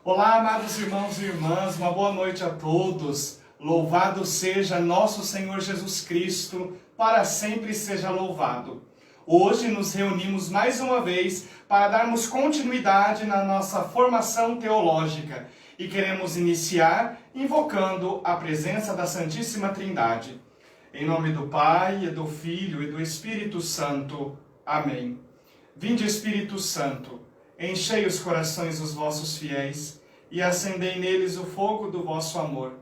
Olá, amados irmãos e irmãs, uma boa noite a todos. Louvado seja nosso Senhor Jesus Cristo, para sempre seja louvado. Hoje nos reunimos mais uma vez para darmos continuidade na nossa formação teológica e queremos iniciar invocando a presença da Santíssima Trindade. Em nome do Pai, e do Filho e do Espírito Santo. Amém. Vinde, Espírito Santo, enchei os corações dos vossos fiéis e acendei neles o fogo do vosso amor.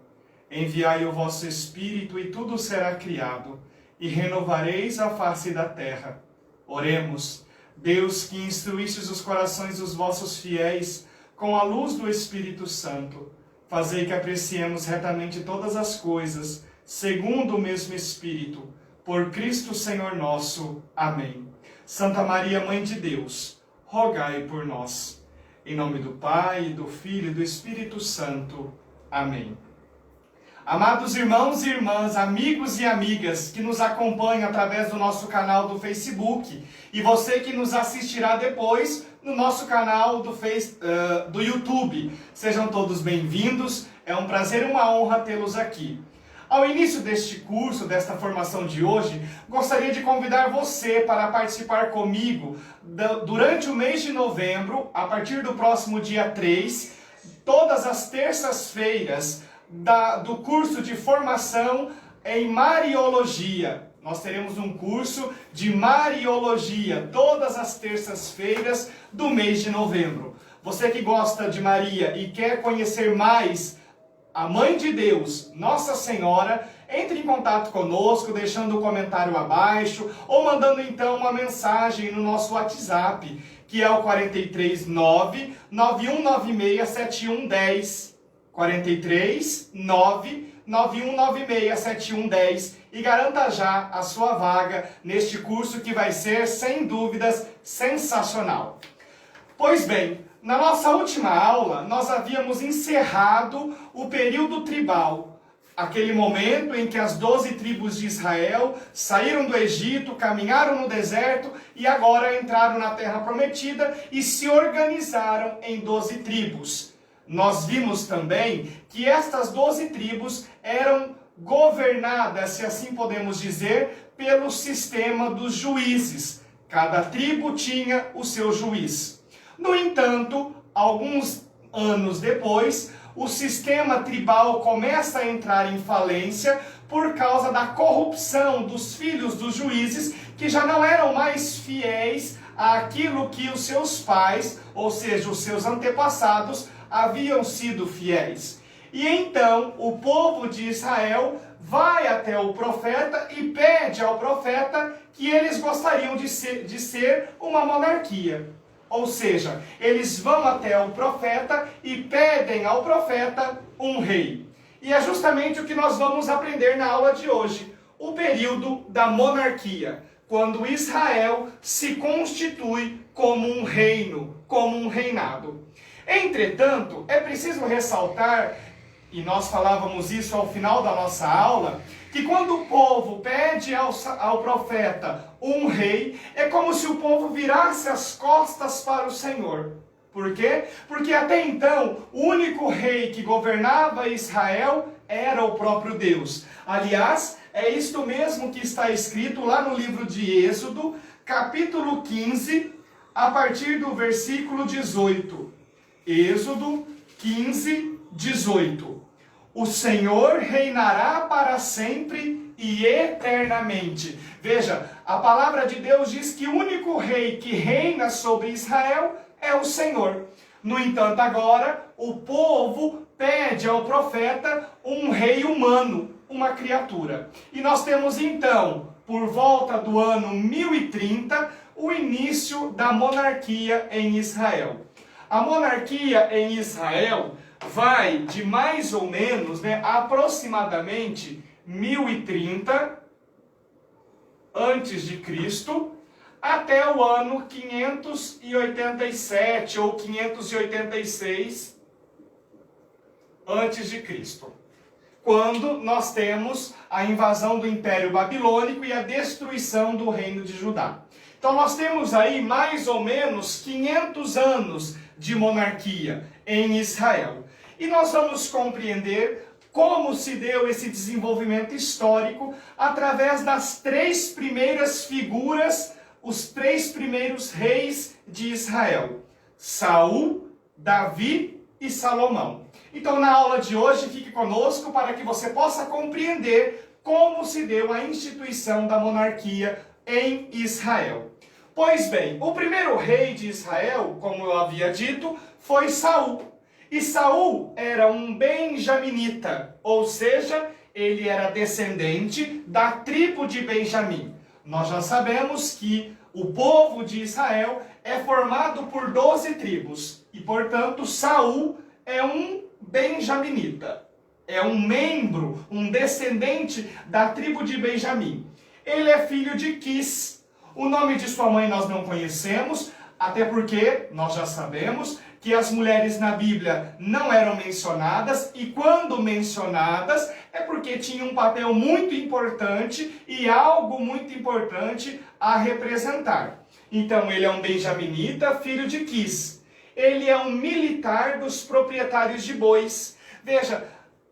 Enviai o vosso Espírito e tudo será criado, e renovareis a face da terra. Oremos. Deus, que instruístes os corações dos vossos fiéis com a luz do Espírito Santo, fazei que apreciemos retamente todas as coisas, segundo o mesmo Espírito, por Cristo Senhor nosso. Amém. Santa Maria, Mãe de Deus, rogai por nós. Em nome do Pai, do Filho e do Espírito Santo. Amém. Amados irmãos e irmãs, amigos e amigas que nos acompanham através do nosso canal do Facebook e você que nos assistirá depois no nosso canal do YouTube, sejam todos bem-vindos. É um prazer e uma honra tê-los aqui. Ao início deste curso, desta formação de hoje, gostaria de convidar você para participar comigo durante o mês de novembro, a partir do próximo dia 3, todas as terças-feiras do curso de formação em Mariologia. Nós teremos um curso de Mariologia todas as terças-feiras do mês de novembro. Você que gosta de Maria e quer conhecer mais a Mãe de Deus, Nossa Senhora, entre em contato conosco, deixando um comentário abaixo, ou mandando então uma mensagem no nosso WhatsApp, que é o 439 9196 7110. 439 9196 7110 e garanta já a sua vaga neste curso que vai ser, sem dúvidas, sensacional. Pois bem, na nossa última aula, nós havíamos encerrado o período tribal, aquele momento em que as 12 tribos de Israel saíram do Egito, caminharam no deserto e agora entraram na Terra Prometida e se organizaram em 12 tribos. Nós vimos também que estas 12 tribos eram governadas, se assim podemos dizer, pelo sistema dos juízes. Cada tribo tinha o seu juiz. No entanto, alguns anos depois, o sistema tribal começa a entrar em falência por causa da corrupção dos filhos dos juízes, que já não eram mais fiéis àquilo que os seus pais, ou seja, os seus antepassados, haviam sido fiéis. E então o povo de Israel vai até o profeta e pede ao profeta que eles gostariam de ser uma monarquia. Ou seja, eles vão até o profeta e pedem ao profeta um rei. E é justamente o que nós vamos aprender na aula de hoje, o período da monarquia, quando Israel se constitui como um reino, como um reinado. Entretanto, é preciso ressaltar, e nós falávamos isso ao final da nossa aula, que quando o povo pede ao profeta um rei, é como se o povo virasse as costas para o Senhor. Por quê? Porque até então, o único rei que governava Israel era o próprio Deus. Aliás, é isto mesmo que está escrito lá no livro de Êxodo, capítulo 15, a partir do versículo 18. Êxodo 15, 18. O Senhor reinará para sempre e eternamente. Veja, a palavra de Deus diz que o único rei que reina sobre Israel é o Senhor. No entanto, agora, o povo pede ao profeta um rei humano, uma criatura. E nós temos então, por volta do ano 1030, o início da monarquia em Israel. A monarquia em Israel vai de mais ou menos, aproximadamente 1030 antes de Cristo até o ano 587 ou 586 antes de Cristo, quando nós temos a invasão do Império Babilônico e a destruição do reino de Judá. Então nós temos aí mais ou menos 500 anos de monarquia em Israel. E nós vamos compreender como se deu esse desenvolvimento histórico através das três primeiras figuras, os três primeiros reis de Israel: Saul, Davi e Salomão. Então, na aula de hoje, fique conosco para que você possa compreender como se deu a instituição da monarquia em Israel. Pois bem, o primeiro rei de Israel, como eu havia dito, foi Saul. E Saul era um benjaminita, ou seja, ele era descendente da tribo de Benjamim. Nós já sabemos que o povo de Israel é formado por 12 tribos. E, portanto, Saul é um benjaminita. É um membro, um descendente da tribo de Benjamim. Ele é filho de Quis. O nome de sua mãe nós não conhecemos, até porque nós já sabemos que as mulheres na Bíblia não eram mencionadas, e quando mencionadas é porque tinham um papel muito importante e algo muito importante a representar. Então ele é um benjaminita, filho de Quis. Ele é um militar dos proprietários de bois. Veja,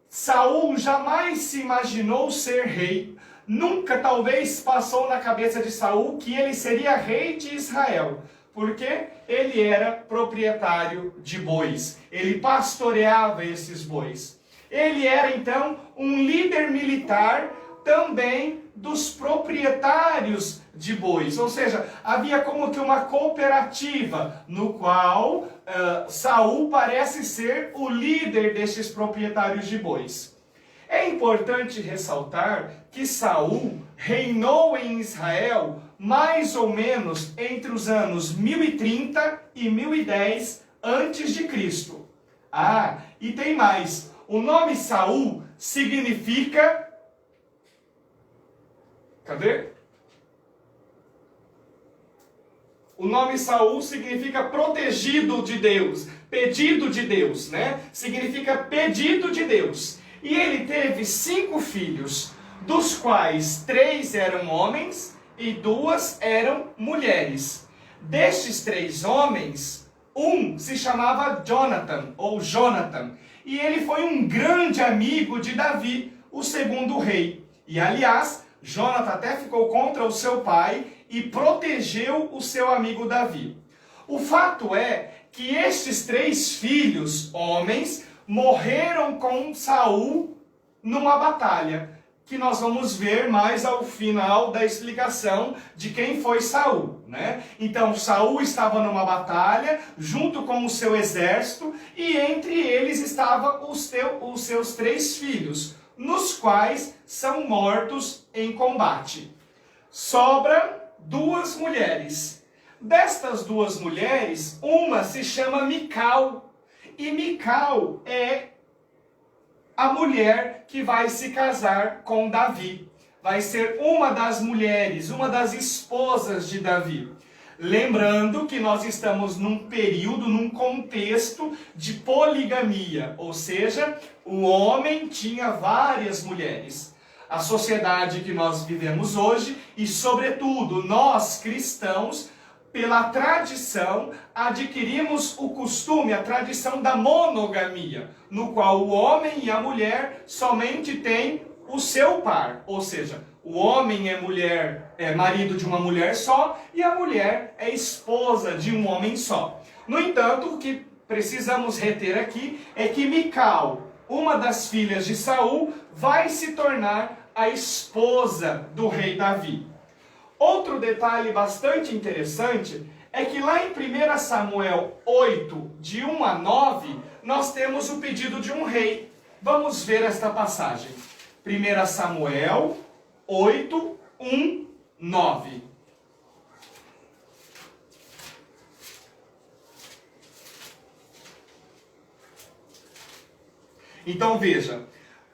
Saul jamais se imaginou ser rei. Nunca talvez passou na cabeça de Saul que ele seria rei de Israel. Porque ele era proprietário de bois. Ele pastoreava esses bois. Ele era então um líder militar também dos proprietários de bois. Ou seja, havia como que uma cooperativa no qual Saul parece ser o líder destes proprietários de bois. É importante ressaltar que Saul reinou em Israel mais ou menos entre os anos 1030 e 1010 antes de Cristo. Ah, e tem mais. O nome Saul significa... Cadê? O nome Saul significa protegido de Deus, pedido de Deus, né? Significa pedido de Deus. E ele teve 5 filhos, dos quais 3 eram homens e 2 eram mulheres. Destes 3 homens, um se chamava Jonathan, ou Jonathan, e ele foi um grande amigo de Davi, o segundo rei. E aliás, Jonathan até ficou contra o seu pai e protegeu o seu amigo Davi. O fato é que estes 3 filhos, homens, morreram com Saul numa batalha, que nós vamos ver mais ao final da explicação de quem foi Saul, né? Então, Saul estava numa batalha, junto com o seu exército, e entre eles estavam os seus 3 filhos, nos quais são mortos em combate. Sobram 2 mulheres. Destas 2 mulheres, uma se chama Mical, e Mical é a mulher que vai se casar com Davi. Vai ser uma das mulheres, uma das esposas de Davi. Lembrando que nós estamos num período, num contexto de poligamia, ou seja, o homem tinha várias mulheres. A sociedade que nós vivemos hoje, e sobretudo nós cristãos, pela tradição, adquirimos o costume, a tradição da monogamia, no qual o homem e a mulher somente têm o seu par, ou seja, o homem é marido de uma mulher só e a mulher é esposa de um homem só. No entanto, o que precisamos reter aqui é que Mical, uma das filhas de Saul, vai se tornar a esposa do rei Davi. Outro detalhe bastante interessante é que lá em 1 Samuel 8, de 1 a 9, nós temos o pedido de um rei. Vamos ver esta passagem. 1 Samuel 8, 1, 9. Então veja,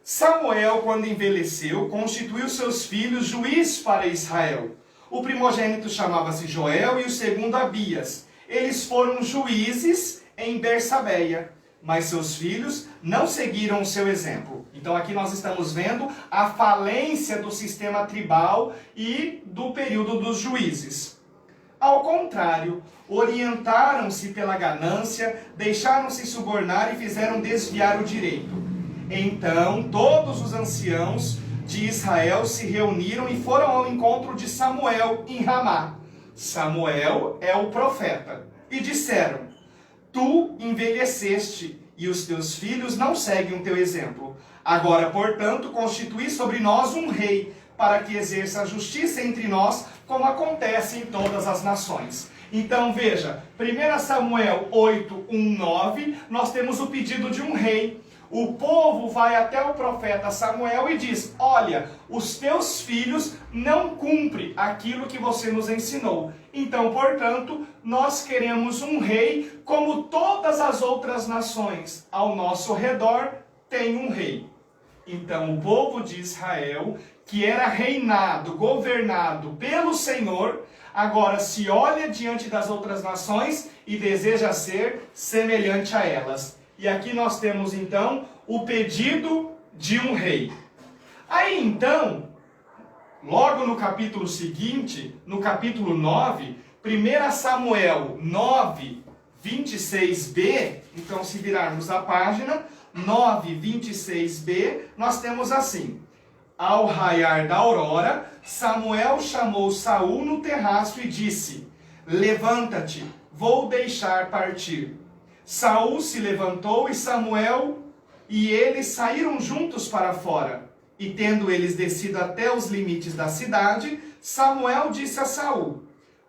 Samuel, quando envelheceu, constituiu seus filhos juiz para Israel. O primogênito chamava-se Joel e o segundo Abias. Eles foram juízes em Bersabeia, mas seus filhos não seguiram o seu exemplo. Então aqui nós estamos vendo a falência do sistema tribal e do período dos juízes. Ao contrário, orientaram-se pela ganância, deixaram-se subornar e fizeram desviar o direito. Então todos os anciãos de Israel se reuniram e foram ao encontro de Samuel em Ramá. Samuel é o profeta. E disseram: Tu envelheceste e os teus filhos não seguem o teu exemplo. Agora, portanto, constituí sobre nós um rei, para que exerça a justiça entre nós, como acontece em todas as nações. Então veja, 1 Samuel 8, 1, 9, nós temos o pedido de um rei. O povo vai até o profeta Samuel e diz: olha, os teus filhos não cumprem aquilo que você nos ensinou. Então, portanto, nós queremos um rei como todas as outras nações ao nosso redor têm um rei. Então, o povo de Israel, que era reinado, governado pelo Senhor, agora se olha diante das outras nações e deseja ser semelhante a elas. E aqui nós temos então o pedido de um rei. Aí então, logo no capítulo seguinte, no capítulo 9, 1 Samuel 9, 26b, então se virarmos a página, 9, 26b, nós temos assim: Ao raiar da aurora, Samuel chamou Saul no terraço e disse: Levanta-te, vou deixar partir. Saul se levantou e Samuel e eles saíram juntos para fora. E tendo eles descido até os limites da cidade, Samuel disse a Saul: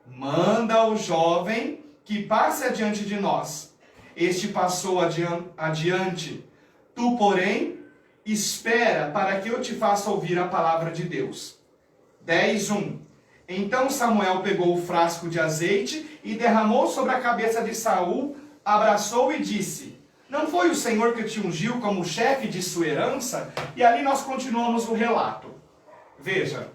Manda o jovem que passe adiante de nós. Este passou adiante. Tu, porém, espera para que eu te faça ouvir a palavra de Deus. 10:1. Então Samuel pegou o frasco de azeite e derramou sobre a cabeça de Saul, abraçou e disse: Não foi o Senhor que te ungiu como chefe de sua herança? E ali nós continuamos o relato. Veja,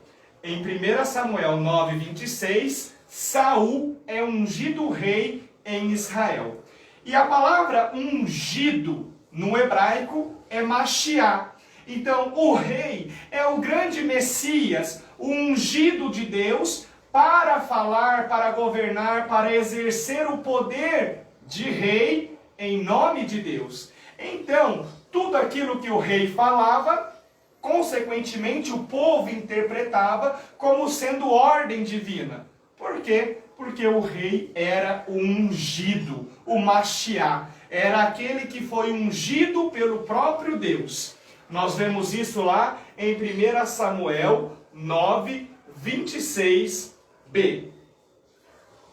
em 1 Samuel 9, 26, Saul é ungido rei em Israel. E a palavra ungido no hebraico é Mashiach. Então o rei é o grande Messias, o ungido de Deus para falar, para governar, para exercer o poder de rei em nome de Deus. Então, tudo aquilo que o rei falava, consequentemente o povo interpretava como sendo ordem divina. Por quê? Porque o rei era o ungido, o Mashiach. Era aquele que foi ungido pelo próprio Deus. Nós vemos isso lá em 1 Samuel 9, 26b.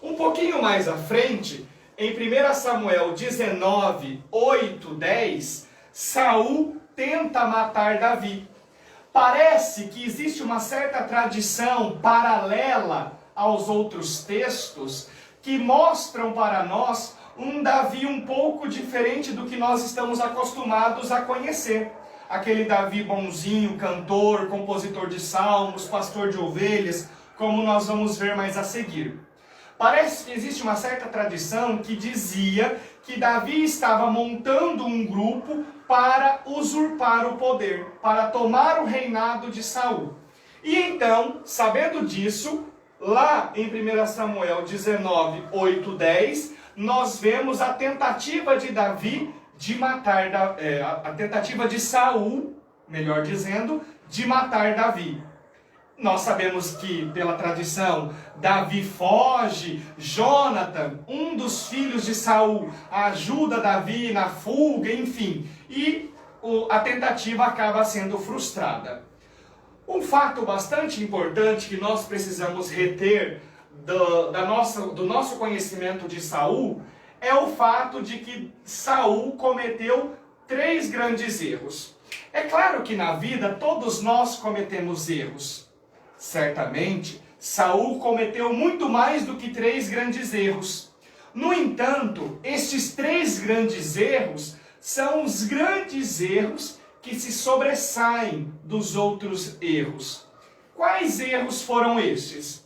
Um pouquinho mais à frente, em 1 Samuel 19, 8, 10, Saul tenta matar Davi. Parece que existe uma certa tradição paralela aos outros textos que mostram para nós um Davi um pouco diferente do que nós estamos acostumados a conhecer. Aquele Davi bonzinho, cantor, compositor de salmos, pastor de ovelhas, como nós vamos ver mais a seguir. Parece que existe uma certa tradição que dizia que Davi estava montando um grupo para usurpar o poder, para tomar o reinado de Saul. E então, sabendo disso, lá em 1 Samuel 19, 8, 10, nós vemos a tentativa de Davi de matar, a tentativa de Saul, melhor dizendo, de matar Davi. Nós sabemos que, pela tradição, Davi foge, Jonathan, um dos filhos de Saul, ajuda Davi na fuga, enfim, e a tentativa acaba sendo frustrada. Um fato bastante importante que nós precisamos reter do nosso conhecimento de Saul é o fato de que Saul cometeu 3 grandes erros. É claro que na vida todos nós cometemos erros. Certamente, Saul cometeu muito mais do que 3 grandes erros. No entanto, estes 3 grandes erros são os grandes erros que se sobressaem dos outros erros. Quais erros foram estes?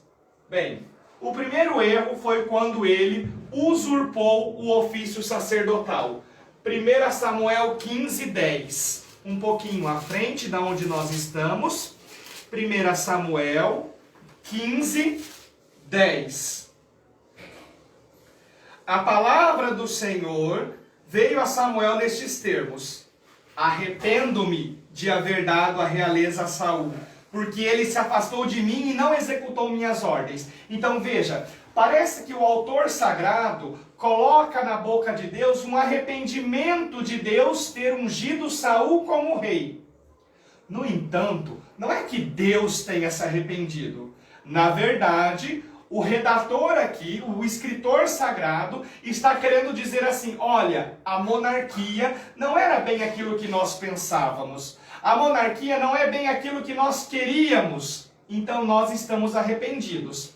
Bem, o primeiro erro foi quando ele usurpou o ofício sacerdotal. 1 Samuel 15, 10. Um pouquinho à frente da onde nós estamos. 1 Samuel 15, 10. a palavra do Senhor veio a Samuel nestes termos: arrependo-me de haver dado a realeza a Saul, porque ele se afastou de mim e não executou minhas ordens. Então veja, parece que o autor sagrado coloca na boca de Deus um arrependimento de Deus ter ungido Saul como rei. No entanto, não é que Deus tenha se arrependido. Na verdade, o redator aqui, o escritor sagrado, está querendo dizer assim: olha, a monarquia não era bem aquilo que nós pensávamos. A monarquia não é bem aquilo que nós queríamos. Então nós estamos arrependidos.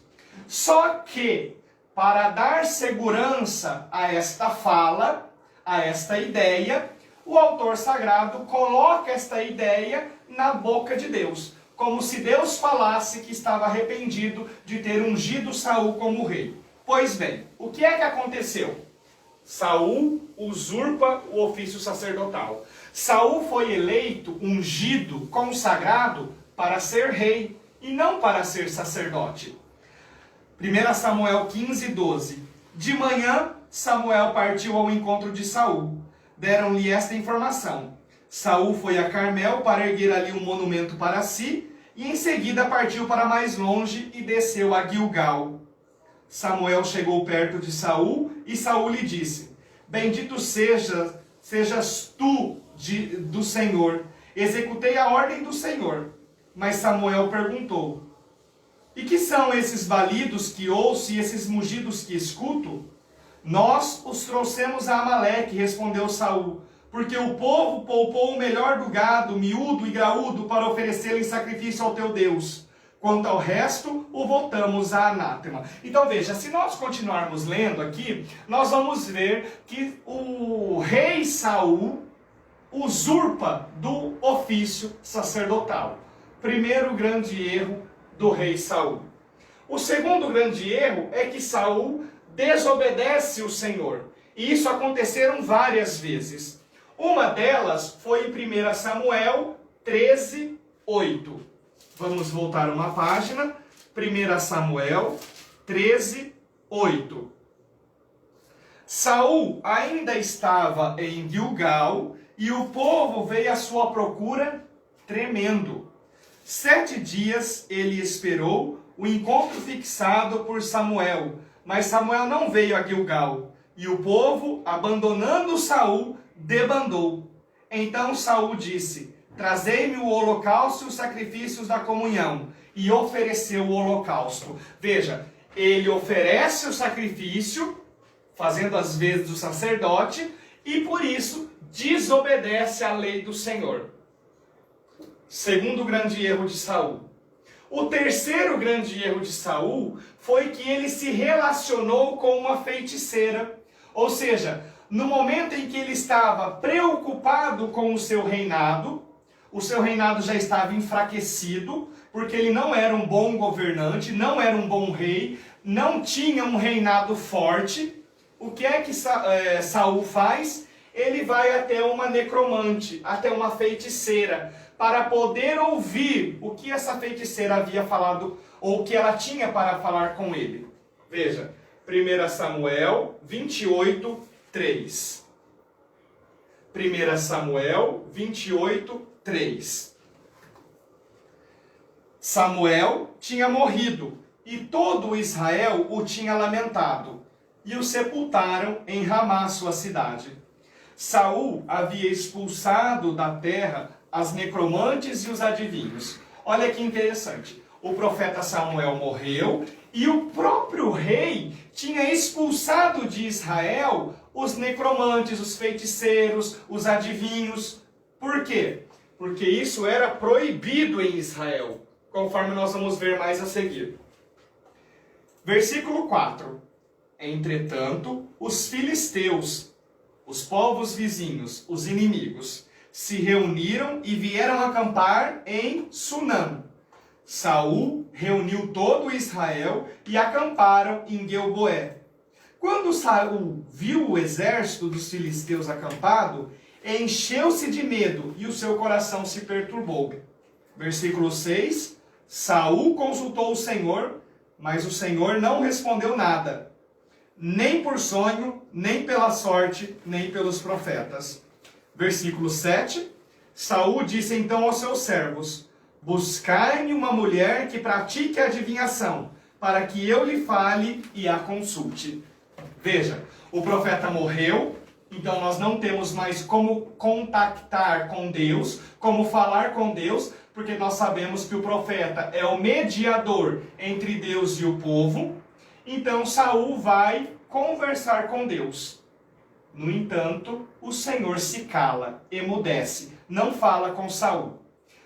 Só que, para dar segurança a esta fala, a esta ideia, o autor sagrado coloca esta ideia na boca de Deus, como se Deus falasse que estava arrependido de ter ungido Saul como rei. Pois bem, o que é que aconteceu? Saul usurpa o ofício sacerdotal. Saul foi eleito, ungido, consagrado para ser rei e não para ser sacerdote. 1 Samuel 15, 12. De manhã, Samuel partiu ao encontro de Saul. Deram-lhe esta informação: Saul foi a Carmel para erguer ali um monumento para si, e em seguida partiu para mais longe e desceu a Gilgal. Samuel chegou perto de Saul, e Saul lhe disse: Bendito sejas tu do Senhor. Executei a ordem do Senhor. Mas Samuel perguntou: E que são esses balidos que ouço e esses mugidos que escuto? Nós os trouxemos a Amaleque, respondeu Saul, porque o povo poupou o melhor do gado, miúdo e graúdo, para oferecê-lo em sacrifício ao teu Deus. Quanto ao resto, o voltamos a anátema. Então veja, se nós continuarmos lendo aqui, nós vamos ver que o rei Saul usurpa do ofício sacerdotal. Primeiro grande erro do rei Saul. O segundo grande erro é que Saul desobedece o Senhor. E isso aconteceram várias vezes. Uma delas foi em 1 Samuel 13, 8. Vamos voltar uma página. 1 Samuel 13, 8. Saul ainda estava em Gilgal e o povo veio à sua procura tremendo. 7 dias ele esperou o encontro fixado por Samuel, mas Samuel não veio a Gilgal, e o povo, abandonando Saul, debandou. Então Saul disse: Trazei-me o holocausto e os sacrifícios da comunhão, e ofereceu o holocausto. Veja, ele oferece o sacrifício, fazendo as vezes do sacerdote, e por isso desobedece à lei do Senhor. Segundo grande erro de Saul. O terceiro grande erro de Saul foi que ele se relacionou com uma feiticeira. Ou seja, no momento em que ele estava preocupado com o seu reinado já estava enfraquecido, porque ele não era um bom governante, não era um bom rei, não tinha um reinado forte. O que é que Saul faz? Ele vai até uma necromante, até uma feiticeira, para poder ouvir o que essa feiticeira havia falado, ou o que ela tinha para falar com ele. Veja, 1 Samuel 28, 3. 1 Samuel 28, 3. Samuel tinha morrido, e todo Israel o tinha lamentado, e o sepultaram em Ramá, sua cidade. Saul havia expulsado da terra as necromantes e os adivinhos. Olha que interessante. O profeta Samuel morreu e o próprio rei tinha expulsado de Israel os necromantes, os feiticeiros, os adivinhos. Por quê? Porque isso era proibido em Israel, conforme nós vamos ver mais a seguir. Versículo 4. Entretanto, os filisteus, os povos vizinhos, os inimigos, se reuniram e vieram acampar em Sunam. Saul reuniu todo Israel e acamparam em Gilboé. Quando Saul viu o exército dos filisteus acampado, encheu-se de medo e o seu coração se perturbou. Versículo 6. Saul consultou o Senhor, mas o Senhor não respondeu nada. nem por sonho, nem pela sorte, nem pelos profetas. Versículo 7. Saul disse então aos seus servos: buscai-me uma mulher que pratique a adivinhação, para que eu lhe fale e a consulte. Veja, o profeta morreu, então nós não temos mais como contactar com Deus, como falar com Deus, porque nós sabemos que o profeta é o mediador entre Deus e o povo. Então Saul vai conversar com Deus. No entanto, o Senhor se cala, emudece, não fala com Saul.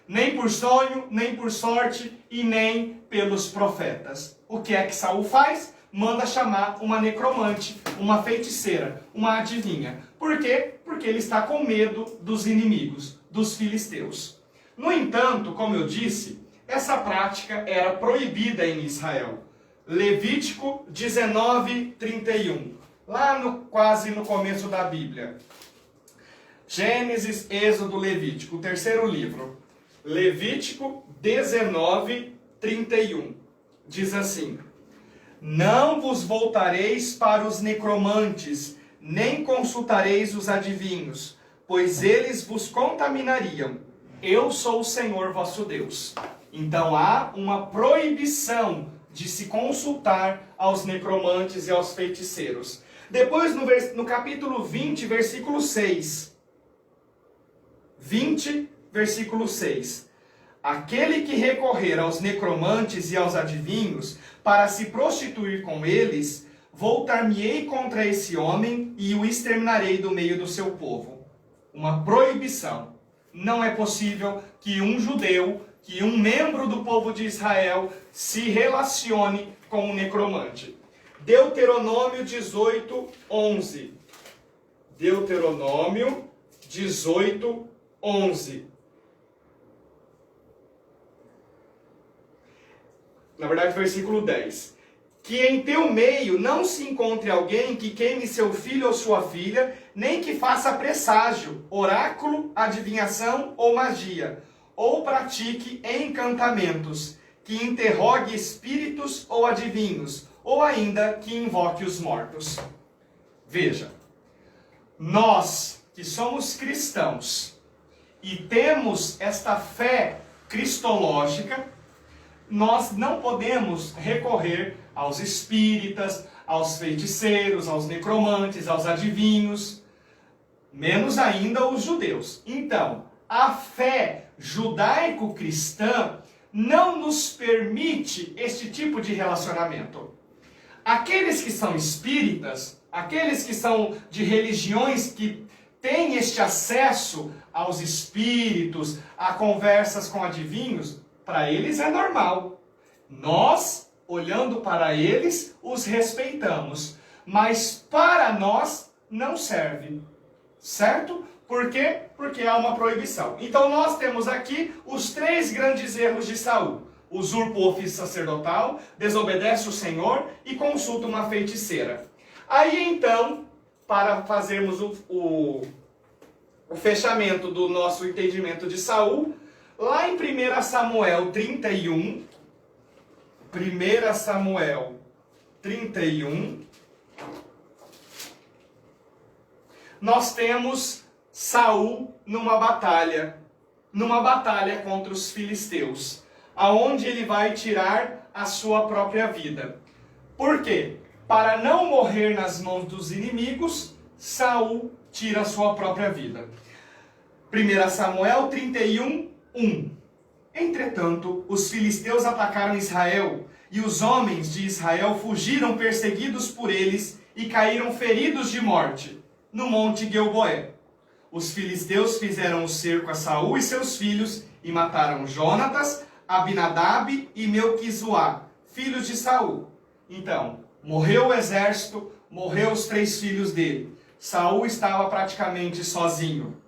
Nem por sonho, nem por sorte e nem pelos profetas. O que é que Saul faz? Manda chamar uma necromante, uma feiticeira, uma adivinha. Por quê? Porque ele está com medo dos inimigos, dos filisteus. No entanto, como eu disse, essa prática era proibida em Israel. Levítico 19:31. Lá quase no começo da Bíblia. Gênesis, Êxodo, Levítico, o terceiro livro. Levítico 19:31. Diz assim: não vos voltareis para os necromantes, nem consultareis os adivinhos, pois eles vos contaminariam. Eu sou o Senhor vosso Deus. Então há uma proibição de se consultar aos necromantes e aos feiticeiros. Depois no capítulo 20, versículo 6. 20, versículo 6. Aquele que recorrer aos necromantes e aos adivinhos para se prostituir com eles, voltar-me-ei contra esse homem e o exterminarei do meio do seu povo. Uma proibição. Não é possível que um judeu, que um membro do povo de Israel se relacione com um necromante. Deuteronômio 18:11. Deuteronômio 18:11. Na verdade, versículo 10. Que em teu meio não se encontre alguém que queime seu filho ou sua filha, nem que faça presságio, oráculo, adivinhação ou magia, ou pratique encantamentos, que interrogue espíritos ou adivinhos, ou ainda que invoque os mortos. Veja, nós que somos cristãos e temos esta fé cristológica, nós não podemos recorrer aos espíritas, aos feiticeiros, aos necromantes, aos adivinhos, menos ainda os judeus. Então, a fé judaico-cristã não nos permite este tipo de relacionamento. Aqueles que são espíritas, aqueles que são de religiões que têm este acesso aos espíritos, a conversas com adivinhos, para eles é normal. Nós, olhando para eles, os respeitamos. Mas para nós não serve. Certo? Por quê? Porque há uma proibição. Então nós temos aqui os 3 grandes erros de Saul. Usurpa o ofício sacerdotal, desobedece o Senhor e consulta uma feiticeira. Aí então, para fazermos o fechamento do nosso entendimento de Saul, lá em 1 Samuel 31, 1 Samuel 31, nós temos Saul numa batalha contra os filisteus, aonde ele vai tirar a sua própria vida. Por quê? Para não morrer nas mãos dos inimigos, Saul tira a sua própria vida. 1 Samuel 31, 1. Entretanto, os filisteus atacaram Israel, e os homens de Israel fugiram perseguidos por eles e caíram feridos de morte no monte Gilboé. Os filisteus fizeram o cerco a Saul e seus filhos e mataram Jonatas, Abinadab e Melquizuá, filhos de Saul. Então, morreu o exército, morreu os 3 filhos dele. Saul estava praticamente sozinho.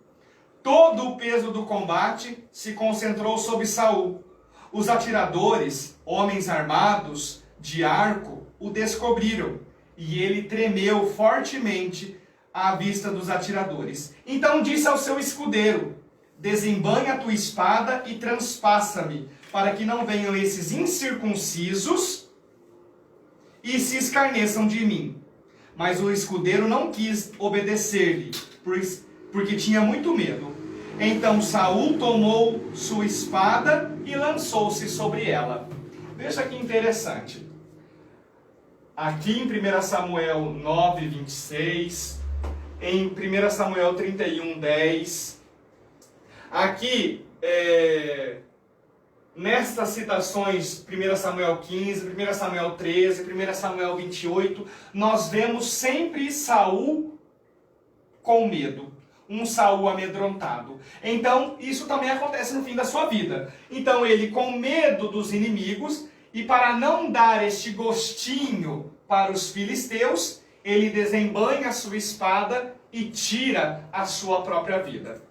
Todo o peso do combate se concentrou sobre Saul. Os atiradores, homens armados de arco, o descobriram, e ele tremeu fortemente à vista dos atiradores. Então disse ao seu escudeiro: desembanha a tua espada e transpassa-me, para que não venham esses incircuncisos e se escarneçam de mim. Mas o escudeiro não quis obedecer-lhe, porque tinha muito medo. Então Saul tomou sua espada e lançou-se sobre ela. Veja que interessante. Aqui em 1 Samuel 9, 26, em 1 Samuel 31, 10, aqui, nestas citações, 1 Samuel 15, 1 Samuel 13, 1 Samuel 28, nós vemos sempre Saul com medo, um Saul amedrontado. Então, isso também acontece no fim da sua vida. Então, ele com medo dos inimigos, e para não dar este gostinho para os filisteus, ele desembanha a sua espada e tira a sua própria vida.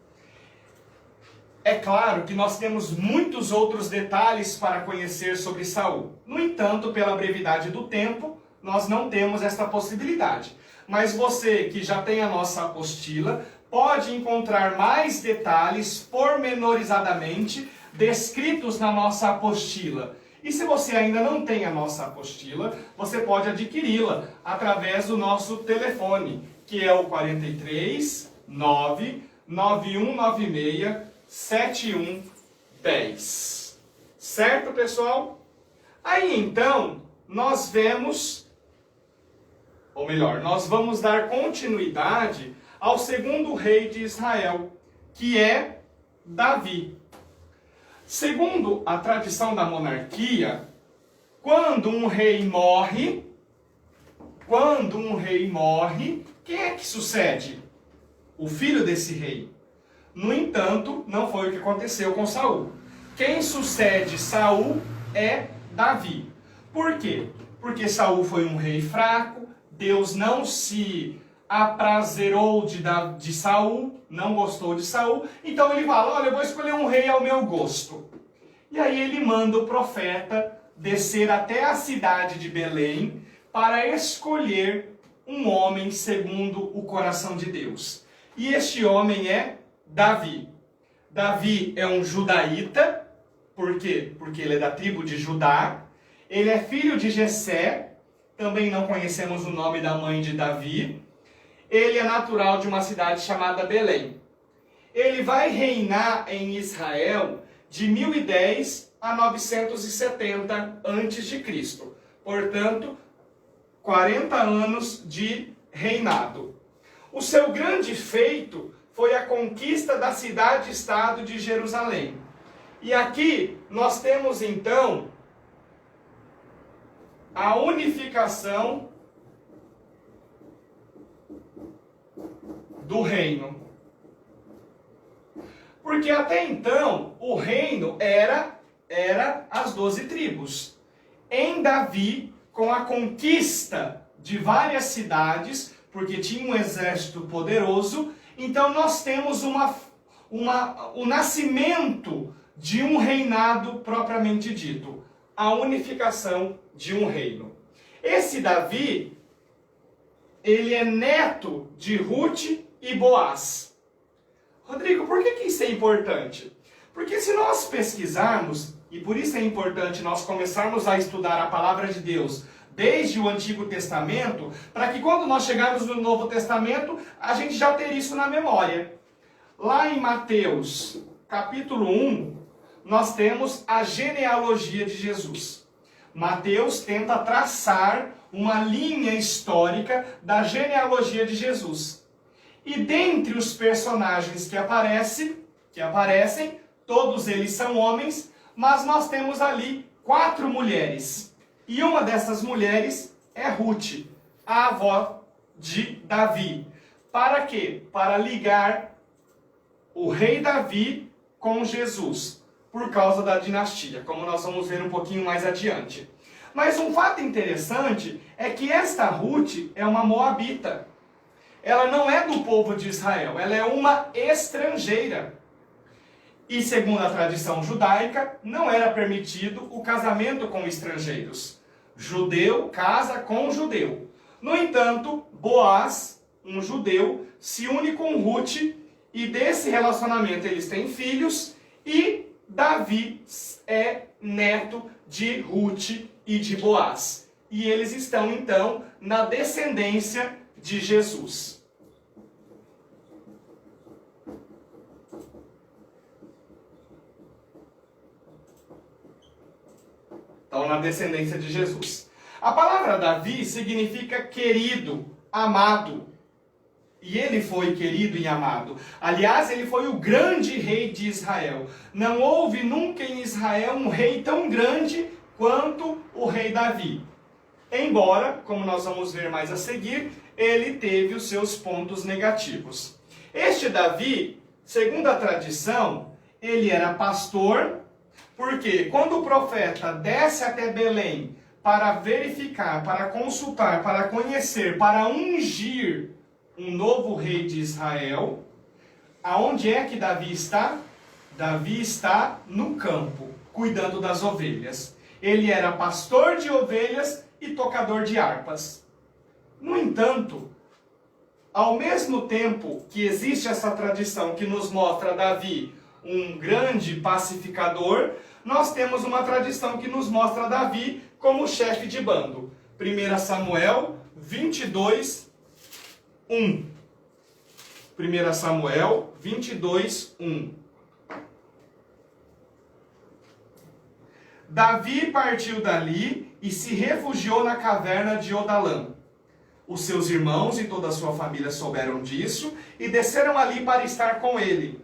É claro que nós temos muitos outros detalhes para conhecer sobre Saul. No entanto, pela brevidade do tempo, nós não temos esta possibilidade. Mas você que já tem a nossa apostila, pode encontrar mais detalhes pormenorizadamente descritos na nossa apostila. E se você ainda não tem a nossa apostila, você pode adquiri-la através do nosso telefone, que é o 43 9 9196 7110. Certo, pessoal? Aí então, nós vemos, ou melhor, nós vamos dar continuidade ao segundo rei de Israel, que é Davi. Segundo a tradição da monarquia, quando um rei morre, quem é que sucede? O filho desse rei. No entanto, não foi o que aconteceu com Saul. Quem sucede Saul é Davi. Por quê? Porque Saul foi um rei fraco, Deus não se aprazerou de Saul, não gostou de Saul, então ele fala, olha, eu vou escolher um rei ao meu gosto. E aí ele manda o profeta descer até a cidade de Belém para escolher um homem segundo o coração de Deus. E este homem é Davi. Davi é um judaíta, por quê? Porque ele é da tribo de Judá. Ele é filho de Jessé, também não conhecemos o nome da mãe de Davi. Ele é natural de uma cidade chamada Belém. Ele vai reinar em Israel de 1010 a 970 a.C. Portanto, 40 anos de reinado. O seu grande feito foi a conquista da cidade-estado de Jerusalém. E aqui nós temos então a unificação do reino. Porque até então o reino era as 12 tribos. Em Davi, com a conquista de várias cidades, porque tinha um exército poderoso, então nós temos o nascimento de um reinado propriamente dito, a unificação de um reino. Esse Davi, ele é neto de Ruth e Boaz. Rodrigo, por que isso é importante? Porque se nós pesquisarmos, e por isso é importante nós começarmos a estudar a palavra de Deus desde o Antigo Testamento, para que quando nós chegarmos no Novo Testamento, a gente já ter isso na memória. Lá em Mateus, capítulo 1, nós temos a genealogia de Jesus. Mateus tenta traçar uma linha histórica da genealogia de Jesus. E dentre os personagens que aparecem, todos eles são homens, mas nós temos ali 4 mulheres. E uma dessas mulheres é Ruth, a avó de Davi. Para quê? Para ligar o rei Davi com Jesus, por causa da dinastia, como nós vamos ver um pouquinho mais adiante. Mas um fato interessante é que esta Ruth é uma moabita. Ela não é do povo de Israel, ela é uma estrangeira. E segundo a tradição judaica, não era permitido o casamento com estrangeiros. Judeu casa com judeu. No entanto, Boaz, um judeu, se une com Ruth e desse relacionamento eles têm filhos e Davi é neto de Ruth e de Boaz. E eles estão então na descendência de Jesus. Então, na descendência de Jesus. A palavra Davi significa querido, amado. E ele foi querido e amado. Aliás, ele foi o grande rei de Israel. Não houve nunca em Israel um rei tão grande quanto o rei Davi. Embora, como nós vamos ver mais a seguir, ele teve os seus pontos negativos. Este Davi, segundo a tradição, ele era pastor, porque quando o profeta desce até Belém para verificar, para consultar, para conhecer, para ungir um novo rei de Israel, aonde é que Davi está? Davi está no campo, cuidando das ovelhas. Ele era pastor de ovelhas e tocador de harpas. No entanto, ao mesmo tempo que existe essa tradição que nos mostra Davi um grande pacificador, nós temos uma tradição que nos mostra Davi como chefe de bando. 1 Samuel 22, 1. 1 Samuel 22, 1. Davi partiu dali e se refugiou na caverna de Odalã. Os seus irmãos e toda a sua família souberam disso e desceram ali para estar com ele.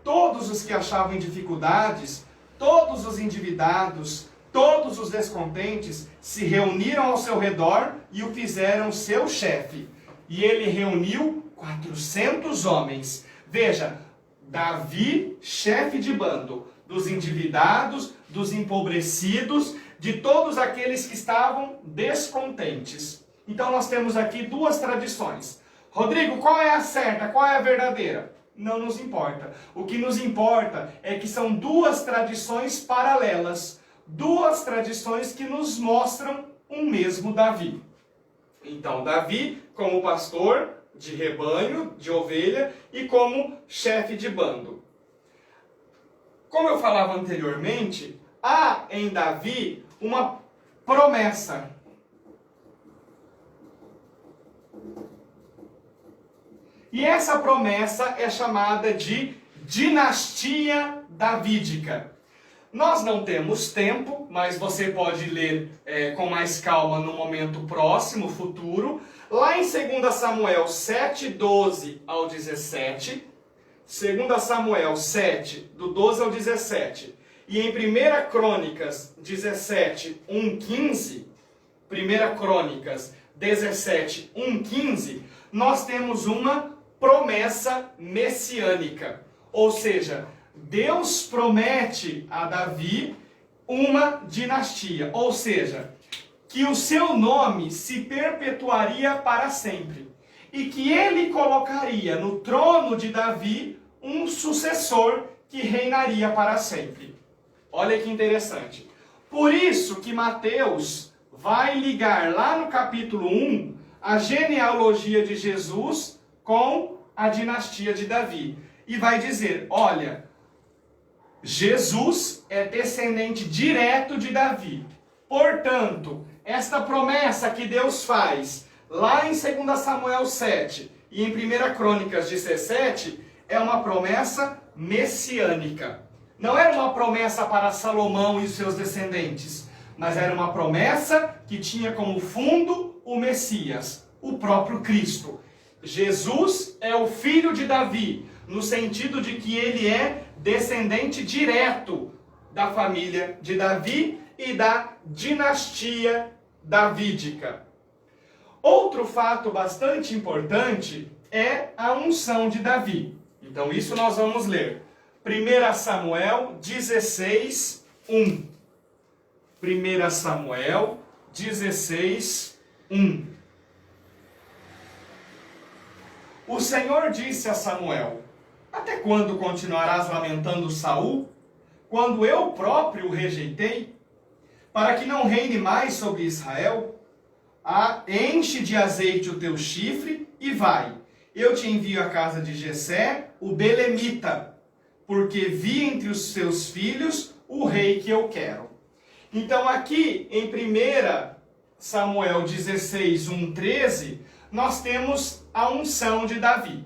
Todos os que achavam em dificuldades, todos os endividados, todos os descontentes se reuniram ao seu redor e o fizeram seu chefe. E ele reuniu 400 homens. Veja, Davi, chefe de bando, dos endividados, dos empobrecidos, de todos aqueles que estavam descontentes. Então nós temos aqui duas tradições. Rodrigo, qual é a certa? Qual é a verdadeira? Não nos importa. O que nos importa é que são duas tradições paralelas. Duas tradições que nos mostram um mesmo Davi. Então, Davi como pastor de rebanho, de ovelha, e como chefe de bando. Como eu falava anteriormente, há em Davi uma promessa. E essa promessa é chamada de dinastia davídica. Nós não temos tempo, mas você pode ler com mais calma no momento próximo, futuro. Lá em 2 Samuel 7, 12 ao 17. 2 Samuel 7, do 12 ao 17. E em 1 Crônicas 17, 1, 15. 1 Crônicas 17, 1, 15. Nós temos uma promessa messiânica. Ou seja, Deus promete a Davi uma dinastia. Ou seja, que o seu nome se perpetuaria para sempre. E que ele colocaria no trono de Davi um sucessor que reinaria para sempre. Olha que interessante. Por isso que Mateus vai ligar lá no capítulo 1 a genealogia de Jesus com a dinastia de Davi. E vai dizer, olha, Jesus é descendente direto de Davi. Portanto, esta promessa que Deus faz lá em 2 Samuel 7 e em 1 Crônicas 17 é uma promessa messiânica. Não era uma promessa para Salomão e os seus descendentes, mas era uma promessa que tinha como fundo o Messias, o próprio Cristo. Jesus é o filho de Davi, no sentido de que ele é descendente direto da família de Davi e da dinastia davídica. Outro fato bastante importante é a unção de Davi. Então isso nós vamos ler. 1 Samuel 16, 1. 1 Samuel 16, 1. O Senhor disse a Samuel: até quando continuarás lamentando Saul, quando eu próprio o rejeitei, para que não reine mais sobre Israel? Enche de azeite o teu chifre e vai. Eu te envio à casa de Jessé, o belemita, porque vi entre os seus filhos o rei que eu quero. Então aqui em 1 Samuel 16, 1, 13, nós temos a unção de Davi.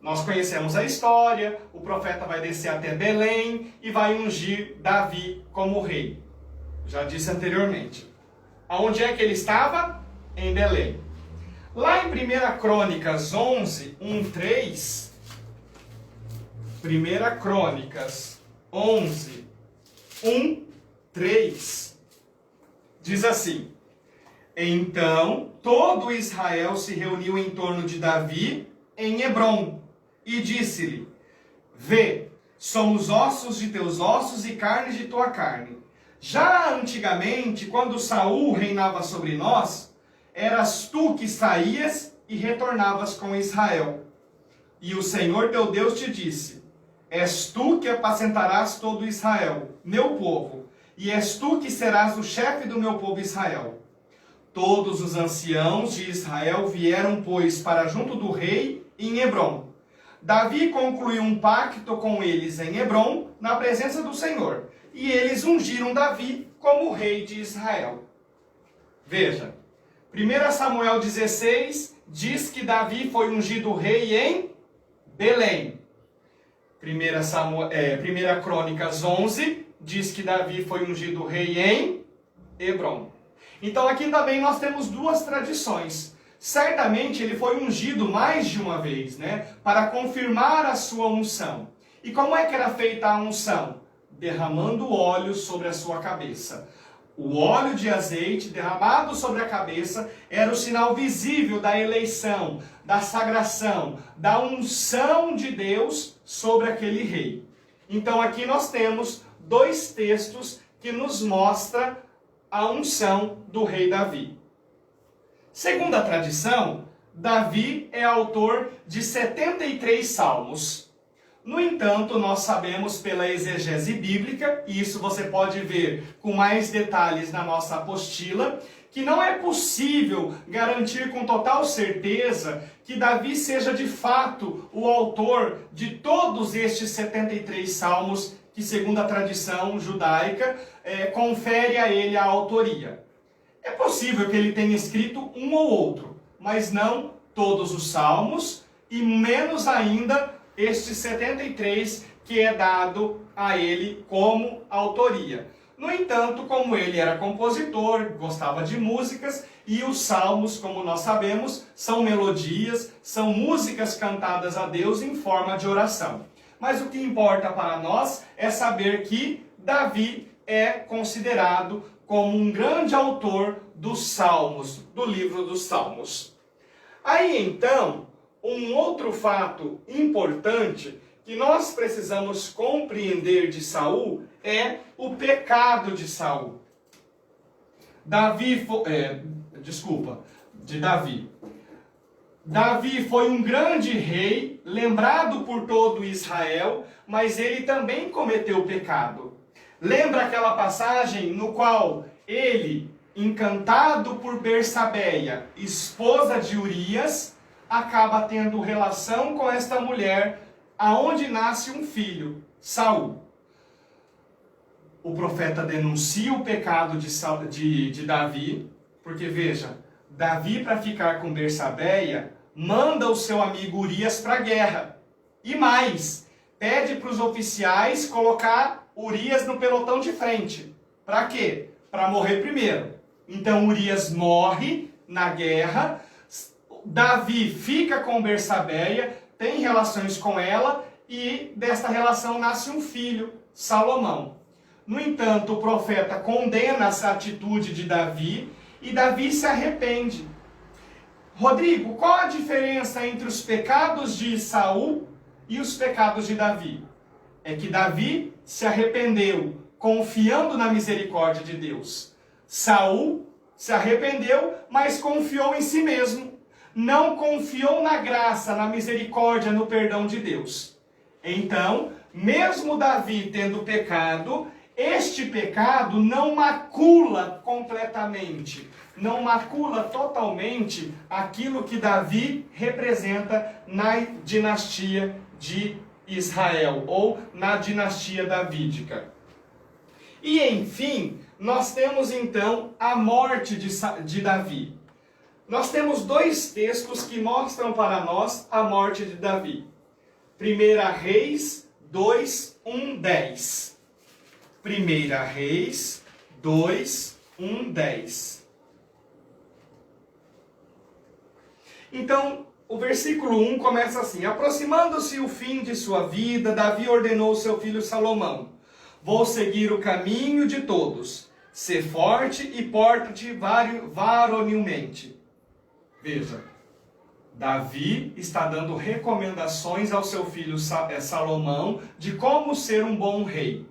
Nós conhecemos a história, o profeta vai descer até Belém e vai ungir Davi como rei. Já disse anteriormente. Aonde é que ele estava? Em Belém. Lá em 1 Crônicas 11, 1, 3, 1 Crônicas 11, 1, 3, diz assim: Então todo Israel se reuniu em torno de Davi em Hebrom e disse-lhe: Vê, somos ossos de teus ossos e carne de tua carne. Já antigamente, quando Saul reinava sobre nós, eras tu que saías e retornavas com Israel. E o Senhor teu Deus te disse: És tu que apacentarás todo Israel, meu povo, e és tu que serás o chefe do meu povo Israel. Todos os anciãos de Israel vieram, pois, para junto do rei em Hebrom. Davi concluiu um pacto com eles em Hebrom, na presença do Senhor, e eles ungiram Davi como rei de Israel. Veja, 1 Samuel 16 diz que Davi foi ungido rei em Belém. 1 Crônicas 11 diz que Davi foi ungido rei em Hebrom. Então aqui também nós temos duas tradições. Certamente ele foi ungido mais de uma vez, para confirmar a sua unção. E como é que era feita a unção? Derramando óleo sobre a sua cabeça. O óleo de azeite derramado sobre a cabeça era o sinal visível da eleição, da sagração, da unção de Deus sobre aquele rei. Então aqui nós temos dois textos que nos mostram a unção do rei Davi. Segundo a tradição, Davi é autor de 73 salmos. No entanto, nós sabemos pela exegese bíblica, e isso você pode ver com mais detalhes na nossa apostila, que não é possível garantir com total certeza que Davi seja de fato o autor de todos estes 73 salmos que, segundo a tradição judaica, confere a ele a autoria. É possível que ele tenha escrito um ou outro, mas não todos os salmos, e menos ainda estes 73 que é dado a ele como autoria. No entanto, como ele era compositor, gostava de músicas, e os salmos, como nós sabemos, são melodias, são músicas cantadas a Deus em forma de oração. Mas o que importa para nós é saber que Davi é considerado como um grande autor dos Salmos, do livro dos Salmos. Aí então, um outro fato importante que nós precisamos compreender de Saul é o pecado de Saul. Davi foi um grande rei, lembrado por todo Israel, mas ele também cometeu pecado. Lembra aquela passagem no qual ele, encantado por Bersabeia, esposa de Urias, acaba tendo relação com esta mulher, aonde nasce um filho, Saul. O profeta denuncia o pecado de Davi, porque veja, Davi, para ficar com Bersabeia, manda o seu amigo Urias para a guerra. E mais, pede para os oficiais colocar Urias no pelotão de frente. Para quê? Para morrer primeiro. Então Urias morre na guerra, Davi fica com Bersabeia, tem relações com ela, e desta relação nasce um filho, Salomão. No entanto, o profeta condena essa atitude de Davi, e Davi se arrepende. Rodrigo, qual a diferença entre os pecados de Saul e os pecados de Davi? É que Davi se arrependeu, confiando na misericórdia de Deus. Saul se arrependeu, mas confiou em si mesmo. Não confiou na graça, na misericórdia, no perdão de Deus. Então, mesmo Davi tendo pecado, este pecado não macula completamente, não macula totalmente aquilo que Davi representa na dinastia de Israel, ou na dinastia davídica. E enfim, nós temos então a morte de Davi. Nós temos dois textos que mostram para nós a morte de Davi. 1 Reis 2, 1, 10. 1 Reis 2, 1, 10. Então, o versículo 1 começa assim: aproximando-se o fim de sua vida, Davi ordenou ao seu filho Salomão: vou seguir o caminho de todos, ser forte e porta-te varonilmente. Veja, Davi está dando recomendações ao seu filho Salomão de como ser um bom rei.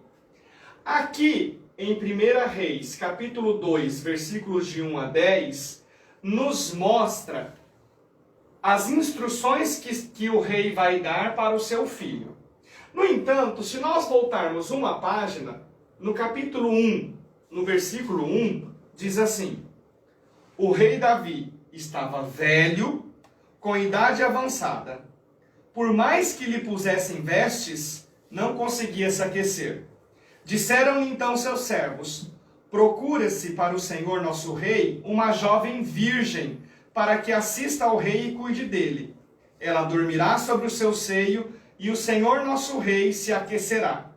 Aqui, em 1 Reis, capítulo 2, versículos de 1 a 10, nos mostra as instruções que o rei vai dar para o seu filho. No entanto, se nós voltarmos uma página, no capítulo 1, no versículo 1, diz assim: o rei Davi estava velho, com idade avançada. Por mais que lhe pusessem vestes, não conseguia se aquecer. Disseram-lhe então seus servos: procura-se para o Senhor nosso rei uma jovem virgem, para que assista ao rei e cuide dele. Ela dormirá sobre o seu seio, e o Senhor nosso rei se aquecerá.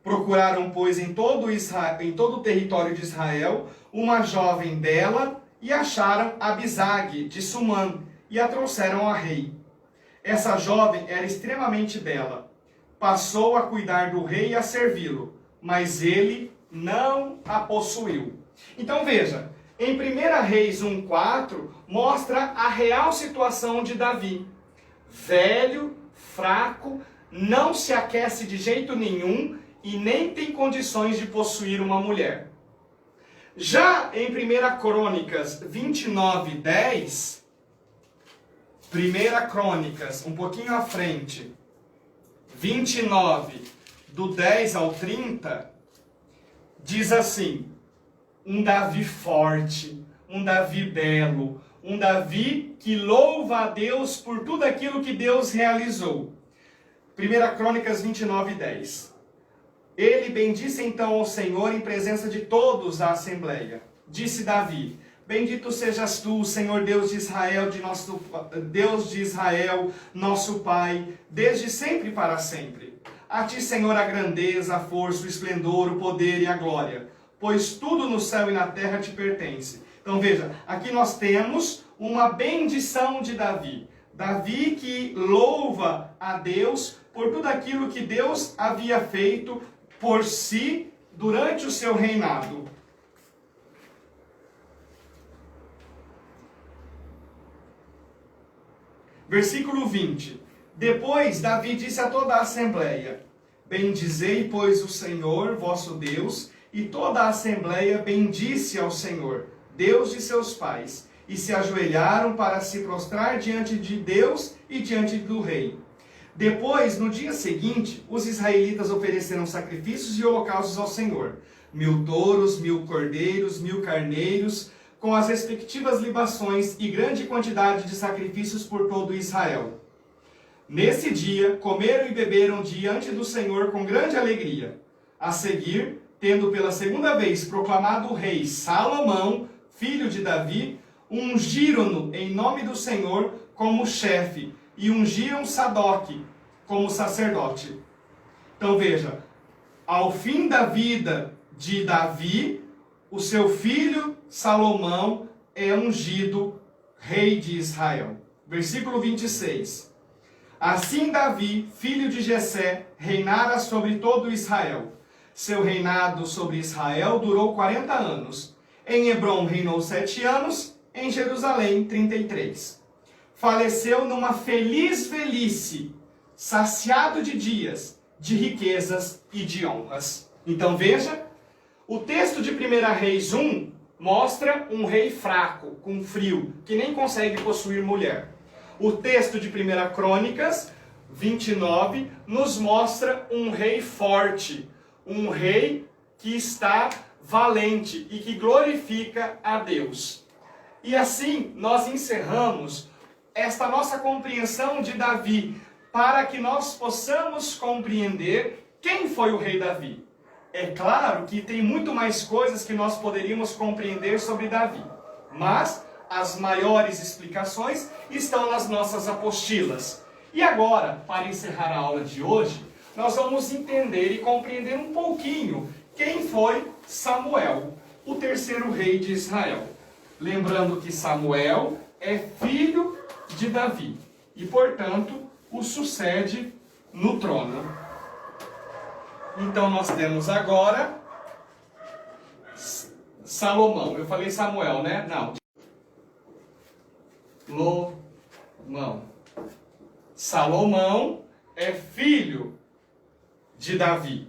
Procuraram, pois, em todo o território de Israel, uma jovem bela, e acharam Abisag, de Sumã, e a trouxeram ao rei. Essa jovem era extremamente bela. Passou a cuidar do rei e a servi-lo, mas ele não a possuiu. Então veja, em 1 Reis 1,4, mostra a real situação de Davi. Velho, fraco, não se aquece de jeito nenhum e nem tem condições de possuir uma mulher. Já em 1 Crônicas 29, 10, 1 Crônicas, um pouquinho à frente, 29, do 10 ao 30, diz assim: um Davi forte, um Davi belo, um Davi que louva a Deus por tudo aquilo que Deus realizou. 1 Crônicas 29, 10. Ele bendisse então ao Senhor em presença de todos a assembleia. Disse Davi: bendito sejas tu, Senhor Deus de Israel, nosso Pai, desde sempre e para sempre. A ti, Senhor, a grandeza, a força, o esplendor, o poder e a glória, pois tudo no céu e na terra te pertence. Então veja, aqui nós temos uma bendição de Davi. Davi que louva a Deus por tudo aquilo que Deus havia feito por si durante o seu reinado. Versículo 20. Depois Davi disse a toda a assembleia: bendizei, pois, o Senhor, vosso Deus. E toda a assembleia bendisse ao Senhor, Deus de seus pais, e se ajoelharam para se prostrar diante de Deus e diante do rei. Depois, no dia seguinte, os israelitas ofereceram sacrifícios e holocaustos ao Senhor: 1000 touros, 1000 cordeiros, 1000 carneiros, com as respectivas libações e grande quantidade de sacrifícios por todo Israel. Nesse dia, comeram e beberam diante do Senhor com grande alegria. A seguir, tendo pela segunda vez proclamado o rei Salomão, filho de Davi, ungiram-no em nome do Senhor como chefe, e ungiram Sadoque como sacerdote. Então veja, ao fim da vida de Davi, o seu filho Salomão é ungido rei de Israel. Versículo 26. Assim Davi, filho de Jessé, reinara sobre todo Israel. Seu reinado sobre Israel durou 40 anos. Em Hebrom reinou 7 anos, em Jerusalém 33. Faleceu numa feliz velhice, saciado de dias, de riquezas e de honras. Então veja, o texto de 1 Reis 1 mostra um rei fraco, com frio, que nem consegue possuir mulher. O texto de 1 Crônicas 29 nos mostra um rei forte, um rei que está valente e que glorifica a Deus. E assim nós encerramos esta nossa compreensão de Davi, para que nós possamos compreender quem foi o rei Davi. É claro que tem muito mais coisas que nós poderíamos compreender sobre Davi, mas as maiores explicações estão nas nossas apostilas. E agora, para encerrar a aula de hoje, nós vamos entender e compreender um pouquinho quem foi Samuel, o terceiro rei de Israel. Lembrando que Samuel é filho de Davi e, portanto, o sucede no trono. Então nós temos agora Salomão. Eu falei Samuel, né? Não. Salomão é filho de Davi.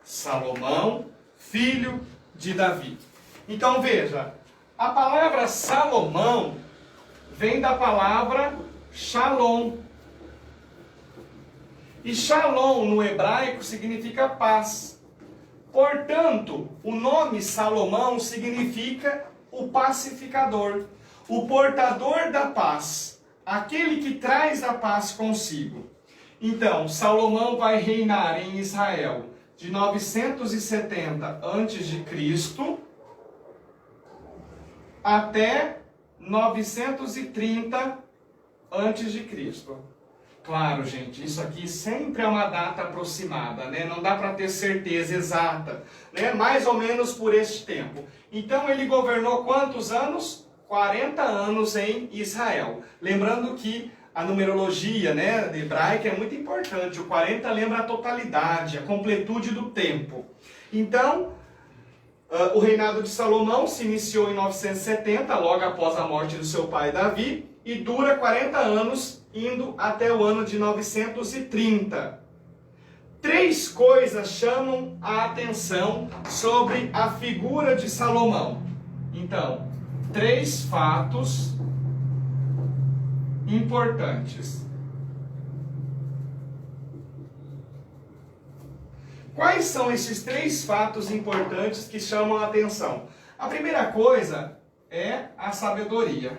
Salomão, filho de Davi. Então veja, a palavra Salomão vem da palavra Shalom. E Shalom no hebraico significa paz. Portanto, o nome Salomão significa o pacificador, o portador da paz, aquele que traz a paz consigo. Então, Salomão vai reinar em Israel de 970 a.C. até 930 a.C. Claro, gente, isso aqui sempre é uma data aproximada, né? Não dá para ter certeza exata, né? Mais ou menos por este tempo. Então ele governou quantos anos? 40 anos em Israel. Lembrando que a numerologia, né, hebraica é muito importante. O 40 lembra a totalidade, a completude do tempo. Então, o reinado de Salomão se iniciou em 970, logo após a morte do seu pai Davi, e dura 40 anos, indo até o ano de 930. Três coisas chamam a atenção sobre a figura de Salomão. Então, três fatos importantes. Quais são esses três fatos importantes que chamam a atenção? A primeira coisa é a sabedoria.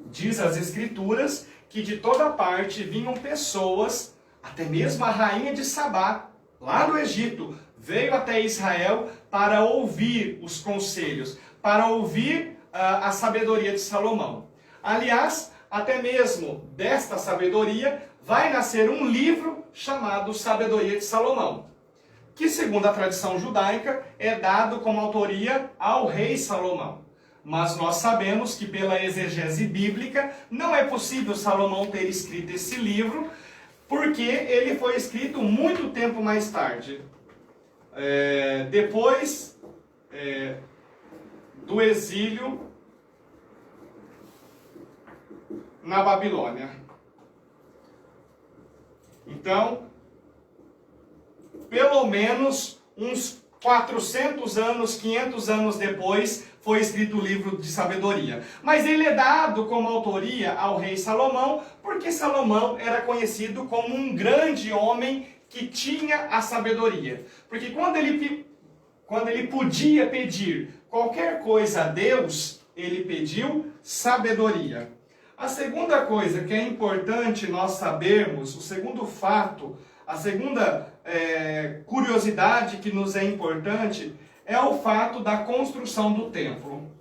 Diz as Escrituras que de toda parte vinham pessoas, até mesmo a rainha de Sabá, lá do Egito, veio até Israel para ouvir os conselhos, para ouvir a sabedoria de Salomão. Aliás, até mesmo desta sabedoria vai nascer um livro chamado Sabedoria de Salomão, que, segundo a tradição judaica, é dado como autoria ao rei Salomão. Mas nós sabemos que pela exegese bíblica não é possível Salomão ter escrito esse livro, porque ele foi escrito muito tempo mais tarde. Depois do exílio na Babilônia. Então, pelo menos uns 400 anos, 500 anos depois, foi escrito o livro de sabedoria. Mas ele é dado como autoria ao rei Salomão, porque Salomão era conhecido como um grande homem que tinha a sabedoria. Porque quando ele podia pedir qualquer coisa a Deus, ele pediu sabedoria. A segunda coisa que é importante nós sabermos, o segundo fato, a segunda curiosidade que nos é importante, é o fato da construção do templo.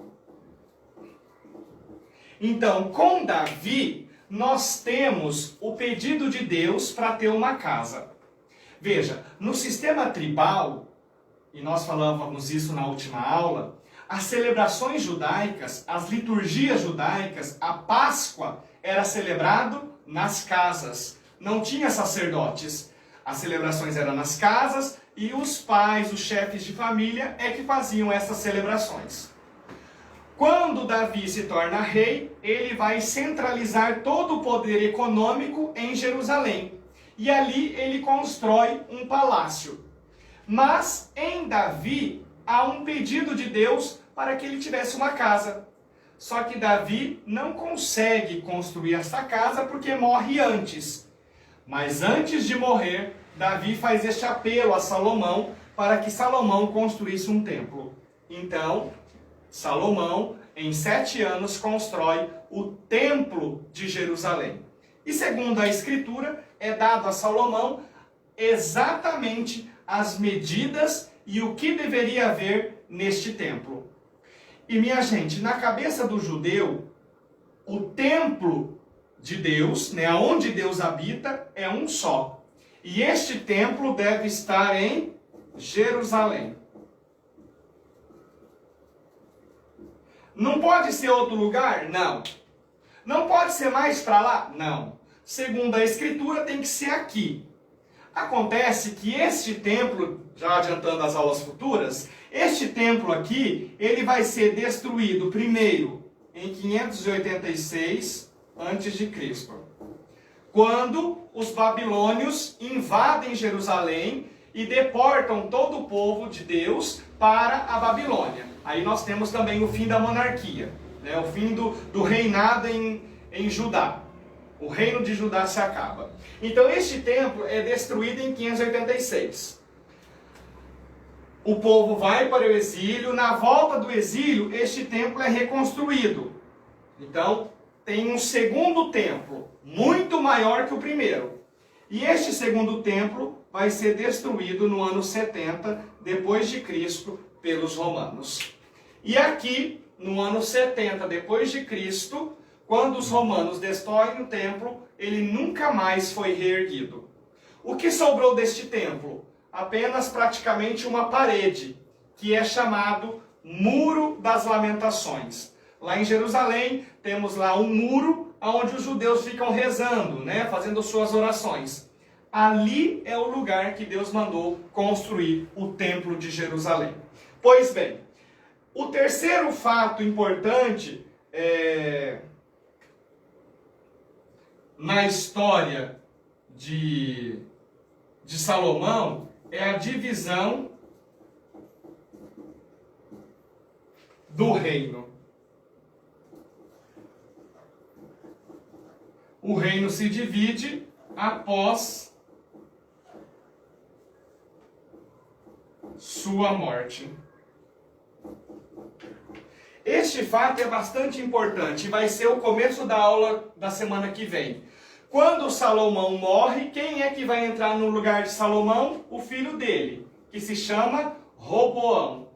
Então, com Davi, nós temos o pedido de Deus para ter uma casa. Veja, no sistema tribal, e nós falávamos isso na última aula, as celebrações judaicas, as liturgias judaicas, a Páscoa era celebrado nas casas. Não tinha sacerdotes. As celebrações eram nas casas e os pais, os chefes de família, é que faziam essas celebrações. Quando Davi se torna rei, ele vai centralizar todo o poder econômico em Jerusalém. E ali ele constrói um palácio. Mas em Davi há um pedido de Deus para que ele tivesse uma casa. Só que Davi não consegue construir essa casa porque morre antes. Mas antes de morrer, Davi faz este apelo a Salomão para que Salomão construísse um templo. Então, Salomão, em 7 anos, constrói o templo de Jerusalém. E segundo a Escritura, é dado a Salomão exatamente as medidas e o que deveria haver neste templo. E minha gente, na cabeça do judeu, o templo de Deus, né, onde Deus habita, é um só. E este templo deve estar em Jerusalém. Não pode ser outro lugar? Não. Não pode ser mais para lá? Não. Segundo a Escritura, tem que ser aqui. Acontece que este templo, já adiantando as aulas futuras, este templo aqui, ele vai ser destruído primeiro em 586 a.C., quando os babilônios invadem Jerusalém e deportam todo o povo de Deus para a Babilônia. Aí nós temos também o fim da monarquia, né? O fim do reinado em Judá. O reino de Judá se acaba. Então este templo é destruído em 586. O povo vai para o exílio. Na volta do exílio, este templo é reconstruído. Então, tem um segundo templo, muito maior que o primeiro. E este segundo templo vai ser destruído no ano 70 depois de Cristo pelos romanos. E aqui, no ano 70 depois de Cristo, quando os romanos destroem o templo, ele nunca mais foi reerguido. O que sobrou deste templo? Apenas praticamente uma parede, que é chamado Muro das Lamentações. Lá em Jerusalém, temos lá um muro onde os judeus ficam rezando, né, fazendo suas orações. Ali é o lugar que Deus mandou construir o Templo de Jerusalém. Pois bem, o terceiro fato importante na história de Salomão é a divisão do reino. O reino se divide após sua morte. Este fato é bastante importante e vai ser o começo da aula da semana que vem. Quando Salomão morre, quem é que vai entrar no lugar de Salomão? O filho dele, que se chama Roboão.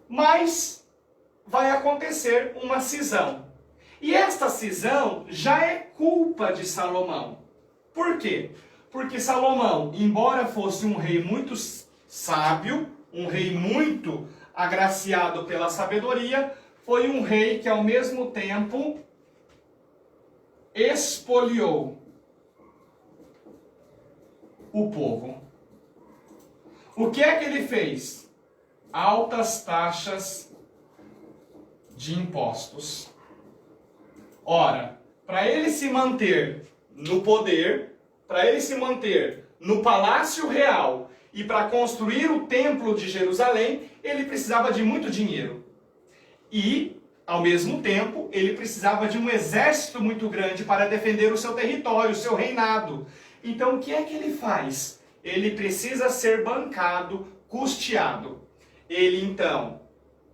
Mas vai acontecer uma cisão. E esta cisão já é culpa de Salomão. Por quê? Porque Salomão, embora fosse um rei muito sábio, um rei muito agraciado pela sabedoria, foi um rei que ao mesmo tempo expoliou o povo. O que é que ele fez? Altas taxas de impostos. Ora, para ele se manter no poder, para ele se manter no palácio real e para construir o templo de Jerusalém, ele precisava de muito dinheiro. E, ao mesmo tempo, ele precisava de um exército muito grande para defender o seu território, o seu reinado. Então, o que é que ele faz? Ele precisa ser bancado, custeado. Ele, então,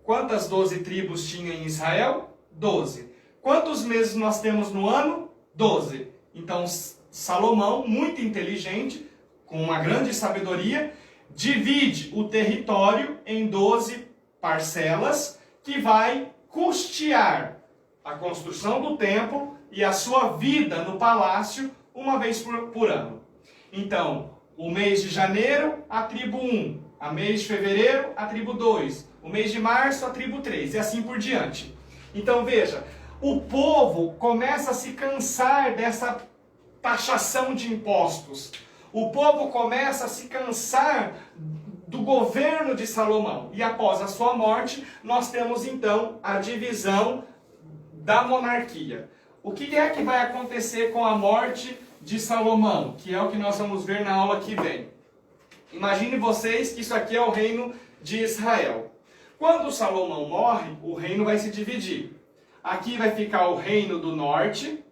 quantas 12 tribos tinha em Israel? 12. Quantos meses nós temos no ano? 12. Então, Salomão, muito inteligente, com uma grande sabedoria, divide o território em 12 parcelas, que vai custear a construção do templo e a sua vida no palácio uma vez por ano. Então, o mês de janeiro, a tribo 1. A mês de fevereiro, a tribo 2. O mês de março, a tribo 3. E assim por diante. Então, veja, o povo começa a se cansar dessa taxação de impostos. O povo começa a se cansar do governo de Salomão. E após a sua morte, nós temos então a divisão da monarquia. O que é que vai acontecer com a morte de Salomão? Que é o que nós vamos ver na aula que vem. Imagine vocês que isso aqui é o reino de Israel. Quando Salomão morre, o reino vai se dividir. Aqui vai ficar o reino do norte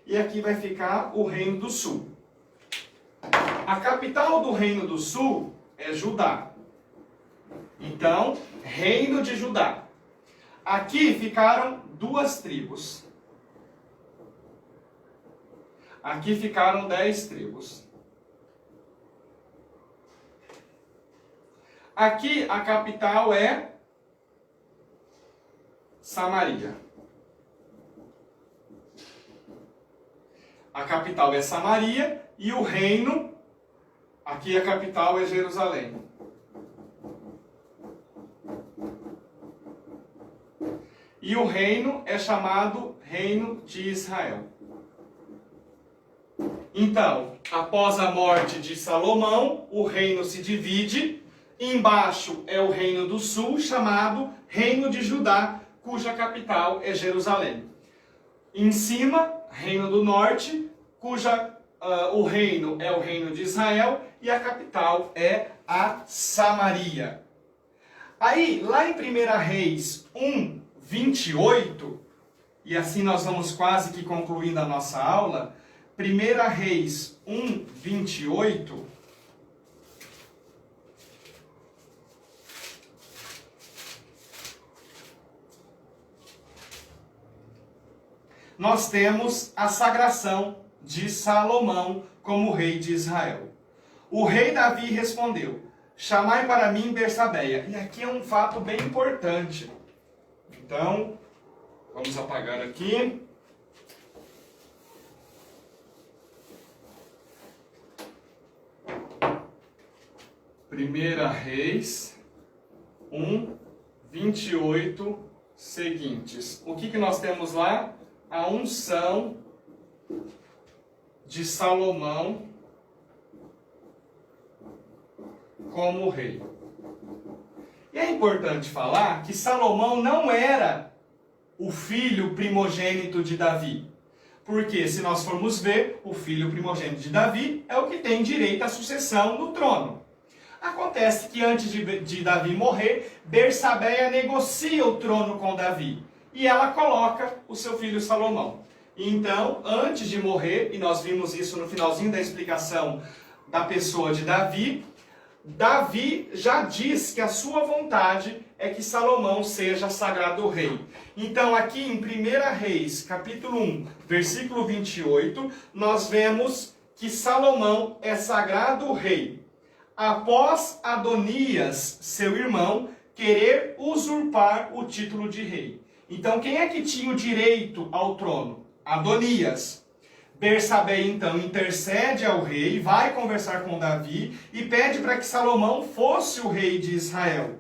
e aqui vai ficar o reino do sul. A capital do reino do sul é Judá. Então, reino de Judá. Aqui ficaram 2 tribos. Aqui ficaram 10 tribos. Aqui a capital é Samaria. A capital é Samaria e o reino, aqui a capital é Jerusalém. E o reino é chamado Reino de Israel. Então, após a morte de Salomão, o reino se divide. Embaixo é o reino do sul, chamado Reino de Judá, cuja capital é Jerusalém. Em cima, reino do norte, o reino é o reino de Israel e a capital é a Samaria. Aí, lá em 1 Reis 1, 28, e assim nós vamos quase que concluindo a nossa aula, 1 Reis 1, 28, nós temos a sagração de Salomão como rei de Israel. O rei Davi respondeu: chamai para mim Bersabeia. E aqui é um fato bem importante. Então, vamos apagar aqui. Primeira Reis 1, 28 seguintes. O que nós temos lá? A unção de Salomão como rei. E é importante falar que Salomão não era o filho primogênito de Davi. Porque, se nós formos ver, o filho primogênito de Davi é o que tem direito à sucessão no trono. Acontece que antes de Davi morrer, Bersabeia negocia o trono com Davi. E ela coloca o seu filho Salomão. Então, antes de morrer, e nós vimos isso no finalzinho da explicação da pessoa de Davi, Davi já diz que a sua vontade é que Salomão seja sagrado rei. Então, aqui em 1 Reis, capítulo 1, versículo 28, nós vemos que Salomão é sagrado rei. Após Adonias, seu irmão, querer usurpar o título de rei. Então, quem é que tinha o direito ao trono? Adonias. Bersabeia, então, intercede ao rei, vai conversar com Davi e pede para que Salomão fosse o rei de Israel.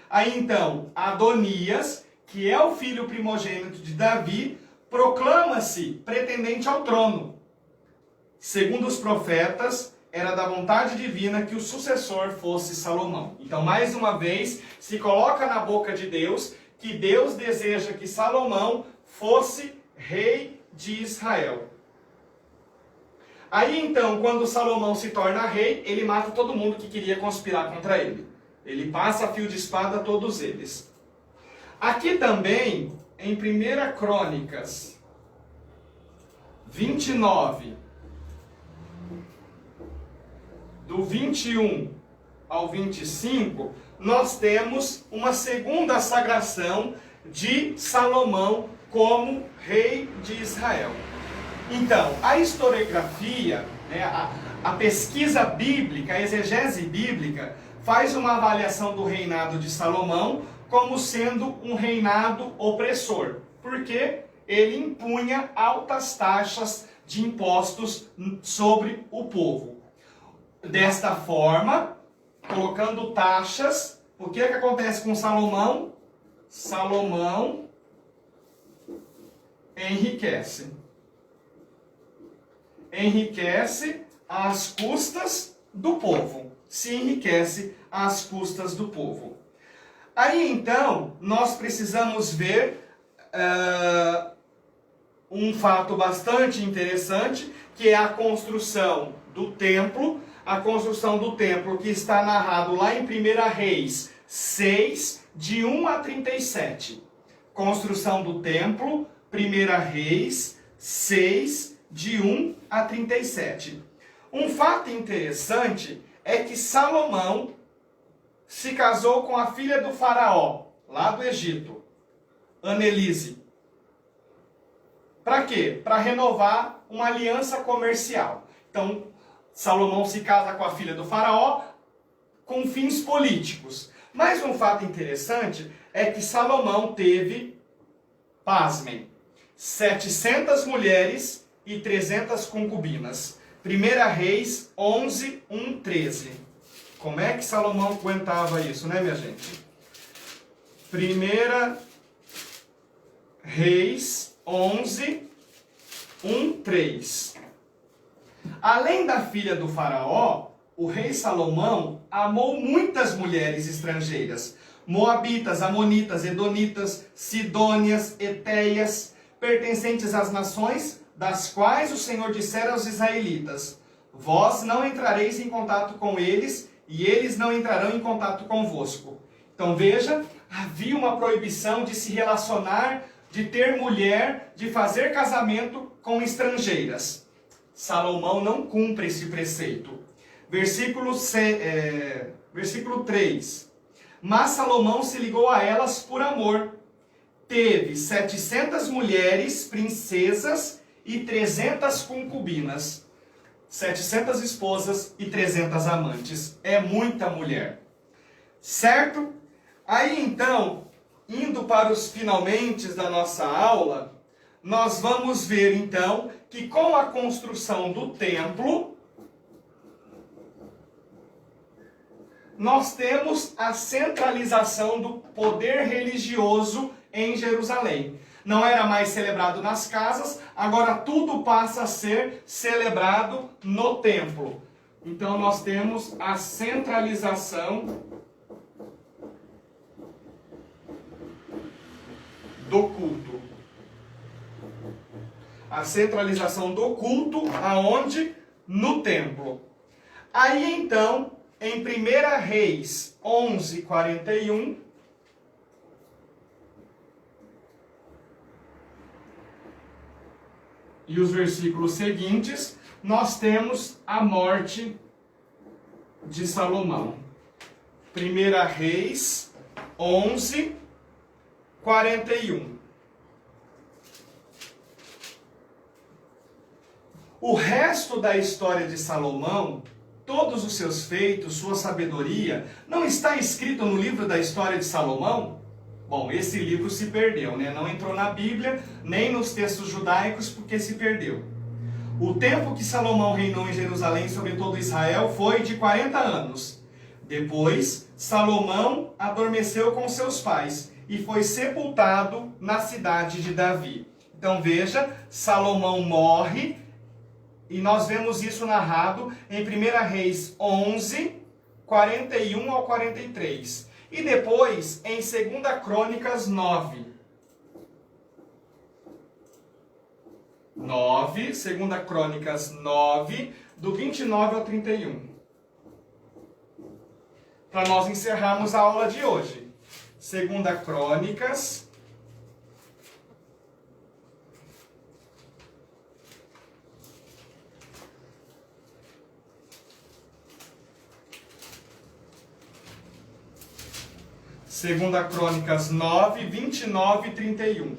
Aí, então, Adonias, que é o filho primogênito de Davi, proclama-se pretendente ao trono. Segundo os profetas, era da vontade divina que o sucessor fosse Salomão. Então, mais uma vez, se coloca na boca de Deus que Deus deseja que Salomão fosse rei de Israel. Aí, então, quando Salomão se torna rei, ele mata todo mundo que queria conspirar contra ele. Ele passa a fio de espada a todos eles. Aqui também, em 1 Crônicas 29, do 21 ao 25, nós temos uma segunda sagração de Salomão como rei de Israel. Então, a historiografia, né, a pesquisa bíblica, a exegese bíblica, faz uma avaliação do reinado de Salomão como sendo um reinado opressor, porque ele impunha altas taxas de impostos sobre o povo. Desta forma, colocando taxas, o que acontece com Salomão? Salomão enriquece. Enriquece às custas do povo. Se enriquece às custas do povo. Aí então, nós precisamos ver um fato bastante interessante, que é a construção do templo. A construção do templo que está narrado lá em 1 Reis 6, de 1 a 37. Construção do templo, 1 Reis 6, de 1 a 37. Um fato interessante é que Salomão se casou com a filha do faraó, lá do Egito, Anelise. Para quê? Para renovar uma aliança comercial. Então, Salomão se casa com a filha do faraó, com fins políticos. Mas um fato interessante é que Salomão teve, pasmem, 700 mulheres e 300 concubinas. 1 Reis 11, 1, 13. Como é que Salomão aguentava isso, né, minha gente? 1 Reis 11, 1, 3. Além da filha do faraó, o rei Salomão amou muitas mulheres estrangeiras. Moabitas, amonitas, edonitas, sidônias, etéias, pertencentes às nações das quais o Senhor dissera aos israelitas: vós não entrareis em contato com eles, e eles não entrarão em contato convosco. Então veja, havia uma proibição de se relacionar, de ter mulher, de fazer casamento com estrangeiras. Salomão não cumpre esse preceito. Versículo 3. Mas Salomão se ligou a elas por amor. Teve 700 mulheres, princesas e 300 concubinas. 700 esposas e 300 amantes. É muita mulher. Certo? Aí então, indo para os finalmente da nossa aula, nós vamos ver então que com a construção do templo, nós temos a centralização do poder religioso em Jerusalém. Não era mais celebrado nas casas, agora tudo passa a ser celebrado no templo. Então nós temos a centralização do culto. A centralização do culto, aonde? No templo. Aí então, em 1 Reis 11, 41, e os versículos seguintes, nós temos a morte de Salomão. 1 Reis 11, 41. O resto da história de Salomão, todos os seus feitos, sua sabedoria, não está escrito no livro da história de Salomão? Bom, esse livro se perdeu, né? Não entrou na Bíblia, nem nos textos judaicos, porque se perdeu. O tempo que Salomão reinou em Jerusalém sobre todo Israel foi de 40 anos. Depois, Salomão adormeceu com seus pais e foi sepultado na cidade de Davi. Então veja, Salomão morre, e nós vemos isso narrado em 1 Reis 11, 41 ao 43. E depois em 2 Crônicas 9. 2 Crônicas 9, do 29 ao 31. Para nós encerrarmos a aula de hoje. 2 Crônicas 2 Crônicas 9, 29 e 31.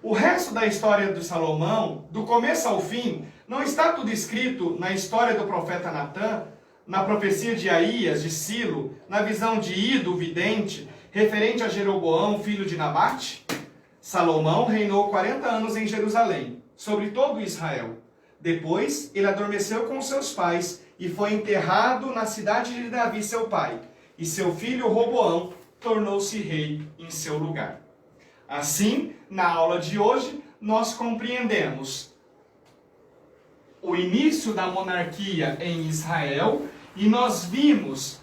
O resto da história de Salomão, do começo ao fim, não está tudo escrito na história do profeta Natã, na profecia de Aías, de Silo, na visão de Ido, o vidente, referente a Jeroboão, filho de Nabate? Salomão reinou 40 anos em Jerusalém, sobre todo Israel. Depois, ele adormeceu com seus pais e foi enterrado na cidade de Davi, seu pai. E seu filho Roboão tornou-se rei em seu lugar. Assim, na aula de hoje, nós compreendemos o início da monarquia em Israel e nós vimos,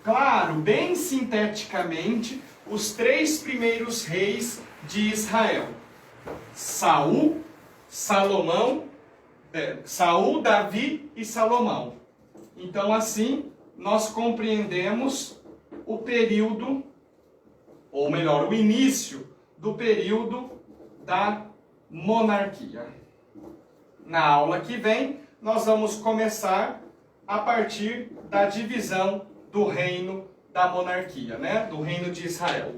claro, bem sinteticamente, os 3 primeiros reis de Israel: Saul, Davi e Salomão. Então, assim, nós compreendemos o período, ou melhor, o início do período da monarquia. Na aula que vem, nós vamos começar a partir da divisão do reino da monarquia, né? Do reino de Israel.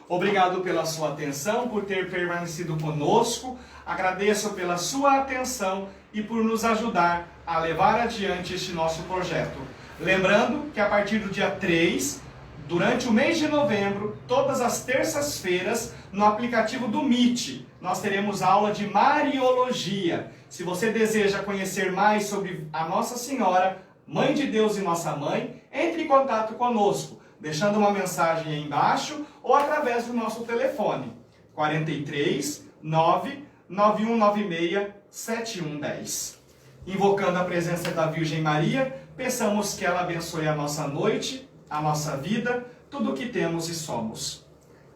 Obrigado pela sua atenção, por ter permanecido conosco. Agradeço pela sua atenção e por nos ajudar a levar adiante este nosso projeto. Lembrando que a partir do dia 3, durante o mês de novembro, todas as terças-feiras, no aplicativo do Meet, nós teremos aula de Mariologia. Se você deseja conhecer mais sobre a Nossa Senhora, Mãe de Deus e Nossa Mãe, entre em contato conosco, deixando uma mensagem aí embaixo ou através do nosso telefone, 43 99196 7110. Invocando a presença da Virgem Maria, peçamos que ela abençoe a nossa noite, a nossa vida, tudo o que temos e somos.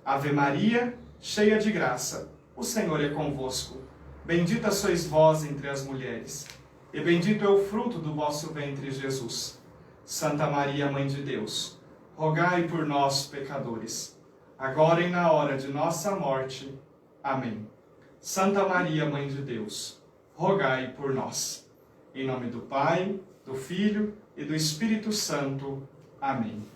Ave Maria, cheia de graça, o Senhor é convosco. Bendita sois vós entre as mulheres, e bendito é o fruto do vosso ventre, Jesus. Santa Maria, Mãe de Deus, rogai por nós, pecadores, agora e na hora de nossa morte. Amém. Santa Maria, Mãe de Deus, rogai por nós. Em nome do Pai, do Filho e do Espírito Santo. Amém.